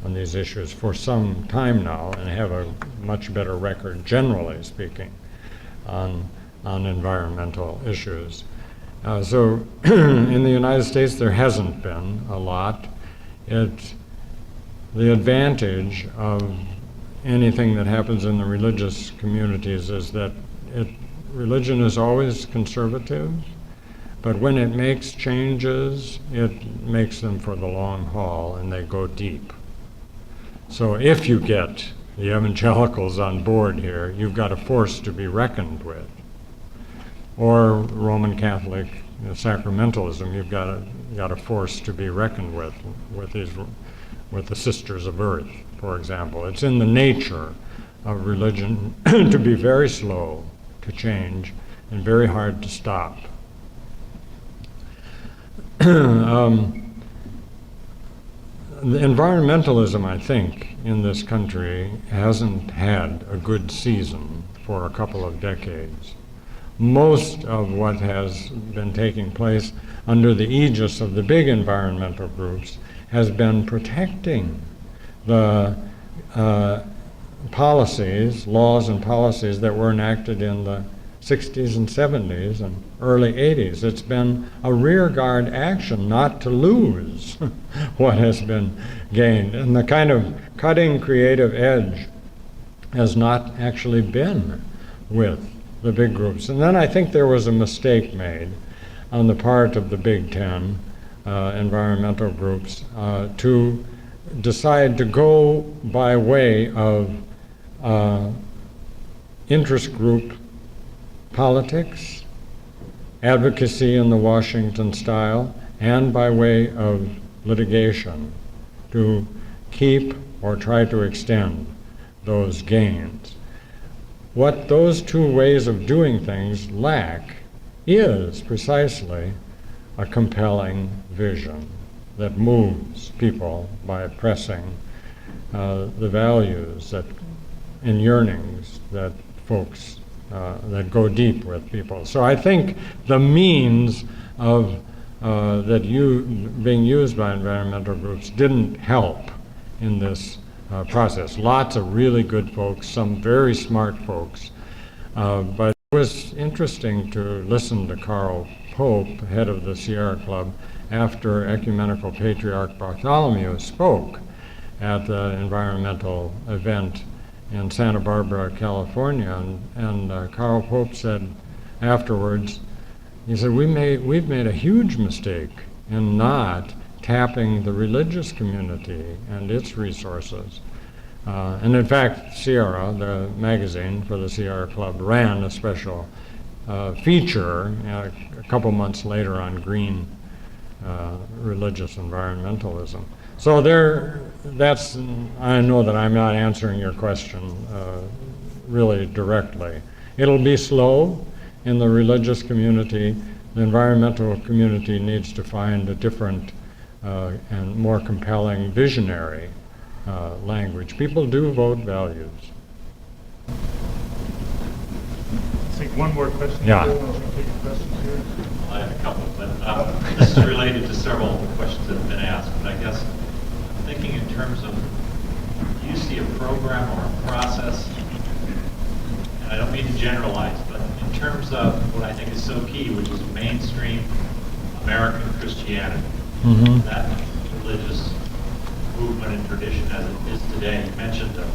these issues for some time now and have a much better record, generally speaking, on environmental issues. So in the United States, there hasn't been a lot. The advantage of anything that happens in the religious communities is that religion is always conservative, but when it makes changes, it makes them for the long haul, and they go deep. So if you get the evangelicals on board here, you've got a force to be reckoned with. Or Roman Catholic sacramentalism, you've got a force to be reckoned with the Sisters of Earth, for example. It's in the nature of religion to be very slow, to change and very hard to stop. The environmentalism, I think, in this country hasn't had a good season for a couple of decades. Most of what has been taking place under the aegis of the big environmental groups has been protecting the policies, laws and policies that were enacted in the 60s and 70s and early 80s. It's been a rearguard action not to lose what has been gained. And the kind of cutting creative edge has not actually been with the big groups. And then I think there was a mistake made on the part of the Big Ten environmental groups to decide to go by way of interest group politics, advocacy in the Washington style, and by way of litigation to keep or try to extend those gains. What those two ways of doing things lack is precisely a compelling vision that moves people by pressing the values that and yearnings that folks that go deep with people. So I think the means of being used by environmental groups didn't help in this process. Lots of really good folks, some very smart folks, but it was interesting to listen to Carl Pope, head of the Sierra Club, after Ecumenical Patriarch Bartholomew spoke at the environmental event in Santa Barbara, California, and Carl Pope said afterwards, he said, we've made a huge mistake in not tapping the religious community and its resources. And in fact, Sierra, the magazine for the Sierra Club, ran a special feature a couple months later on green religious environmentalism. So I know that I'm not answering your question really directly. It'll be slow in the religious community. The environmental community needs to find a different and more compelling visionary language. People do vote values. Let's take one more question. Yeah. Take a question here. I have a couple, but this is related to several of the questions that have been asked. But I guess I'm thinking in terms of, do you see a program or a process, and I don't mean to generalize, but in terms of what I think is so key, which is mainstream American Christianity, that religious movement and tradition as it is today. You mentioned the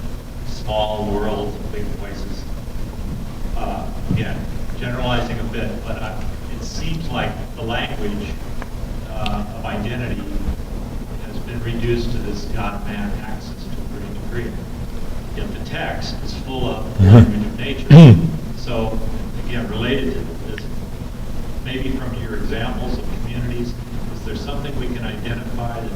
small world, big places. Again, generalizing a bit, but it seems like the language of identity has been reduced to this God-man axis to a pretty degree. Yet the text is full of the language of nature. So, again, related to this, maybe from your examples of communities, is there something we can identify that,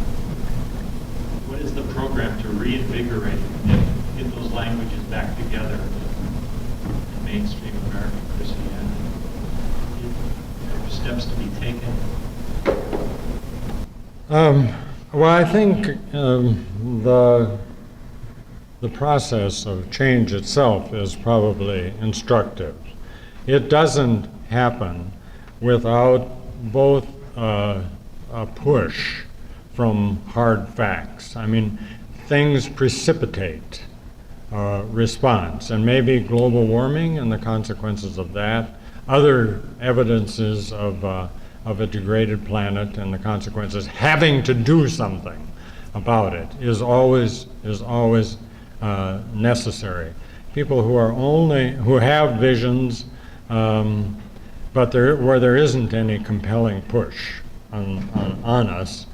what is the program to reinvigorate and get those languages back together in mainstream American Christianity? Are there steps to be taken? Well, I think the process of change itself is probably instructive. It doesn't happen without both a push from hard facts. I mean, things precipitate response, and maybe global warming and the consequences of that, other evidences of a degraded planet and the consequences, having to do something about it is always necessary. People who have visions, but where there isn't any compelling push on us,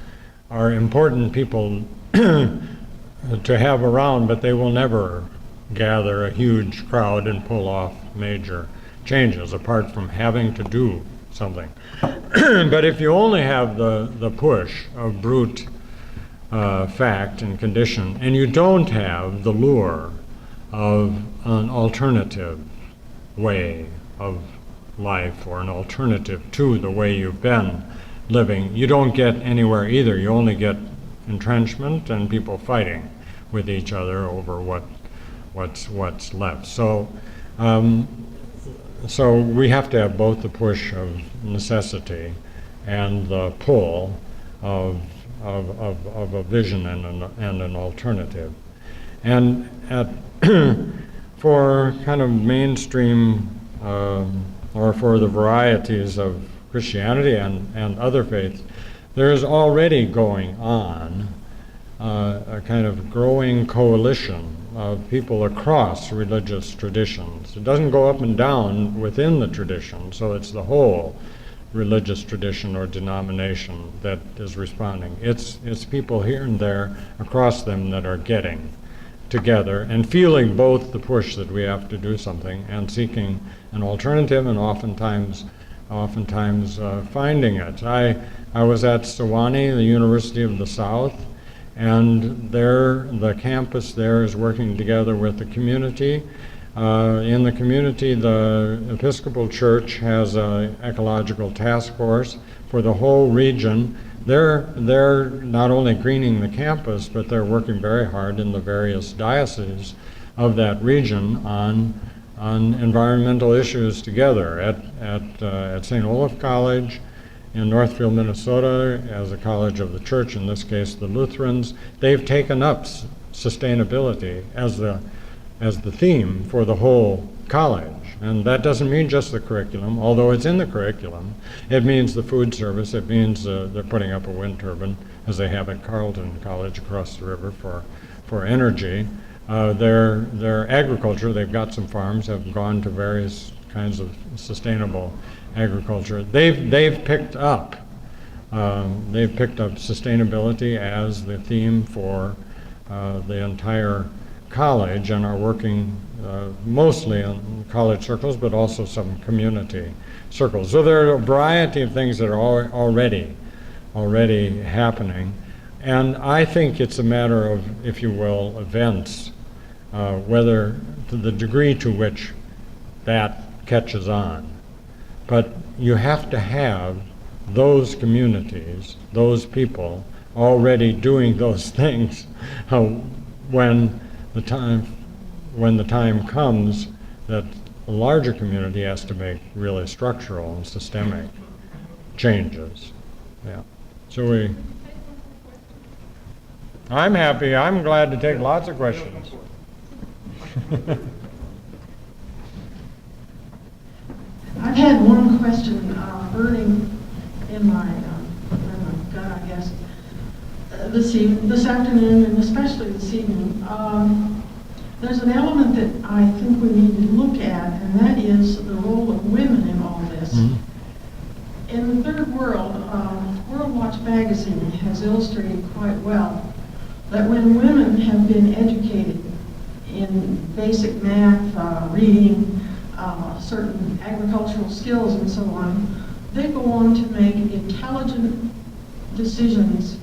are important people to have around, but they will never gather a huge crowd and pull off major changes apart from having to do something. But if you only have the push of brute fact and condition, and you don't have the lure of an alternative way of life or an alternative to the way you've been living, you don't get anywhere either. You only get entrenchment and people fighting with each other over what's left. So we have to have both the push of necessity and the pull of a vision and an alternative. And for kind of mainstream or for the varieties of Christianity and other faiths, there's already going on a kind of growing coalition of people across religious traditions. It doesn't go up and down within the tradition, so it's the whole religious tradition or denomination that is responding. It's people here and there across them that are getting together and feeling both the push that we have to do something and seeking an alternative, and oftentimes finding it. I was at Sewanee, the University of the South, and the campus there is working together with the community. In the community, the Episcopal Church has an ecological task force for the whole region. They're not only greening the campus, but they're working very hard in the various dioceses of that region on environmental issues together. At St. Olaf College in Northfield, Minnesota, as a college of the church, in this case the Lutherans, they've taken up sustainability as the theme for the whole college. And that doesn't mean just the curriculum, although it's in the curriculum. It means the food service. It means they're putting up a wind turbine, as they have at Carleton College across the river for energy. Their agriculture, they've got some farms, have gone to various kinds of sustainable agriculture. They've picked up sustainability as the theme for the entire college, and are working mostly in college circles, but also some community circles. So there are a variety of things that are already happening, and I think it's a matter of, if you will, events, whether to the degree to which that catches on. But you have to have those communities, those people, already doing those things when the time comes that a larger community has to make really structural and systemic changes. Yeah. So I'm happy. I'm glad to take lots of questions. I've had one question burning in my gut, I guess, this afternoon, and especially this evening. There's an element that I think we need to look at, and that is the role of women in all this. Mm-hmm. In the third world, World Watch magazine has illustrated quite well that when women have been educated in basic math, reading, certain agricultural skills and so on, they go on to make intelligent decisions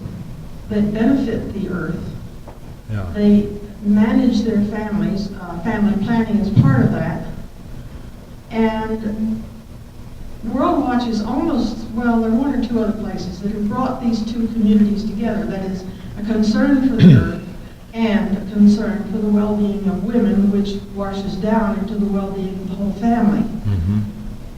that benefit the earth. Yeah. They manage their families, family planning is part of that. And World Watch is almost, well, there are one or two other places that have brought these two communities together. That is a concern for the earth and a concern for the well-being of women, which washes down into the well-being of the whole family. Mm-hmm.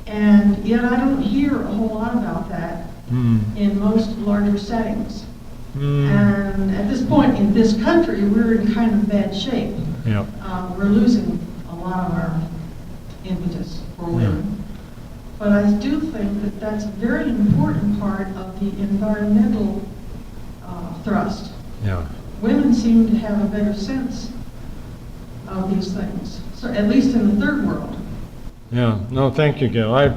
And yet I don't hear a whole lot about that in most larger settings. And at this point in this country, we're in kind of bad shape. Yep. We're losing a lot of our impetus for women. But I do think that that's a very important part of the environmental thrust. Yeah. Women seem to have a better sense of these things, so at least in the third world. Yeah, no, thank you, Gil. I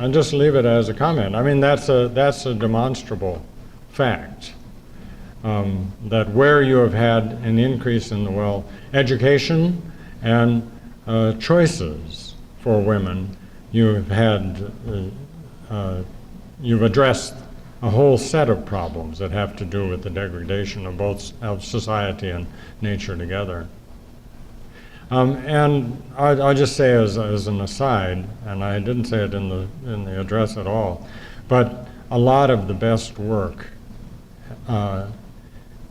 just leave it as a comment. I mean, that's a demonstrable fact. That where you have had an increase in the education and choices for women, you've addressed a whole set of problems that have to do with the degradation of both of society and nature together. And I'll just say as an aside, and I didn't say it in the address at all, but a lot of the best work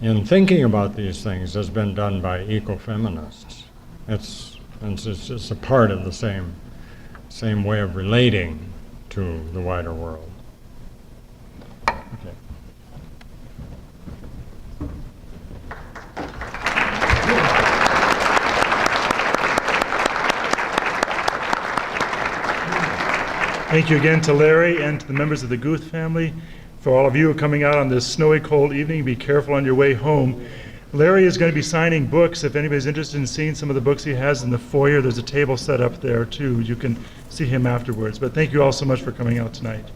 in thinking about these things has been done by ecofeminists. It's just a part of the same way of relating to the wider world. Okay. Thank you again to Larry and to the members of the Guth family. For all of you coming out on this snowy, cold evening, be careful on your way home. Larry is going to be signing books. If anybody's interested in seeing some of the books he has in the foyer, there's a table set up there too. You can see him afterwards. But thank you all so much for coming out tonight.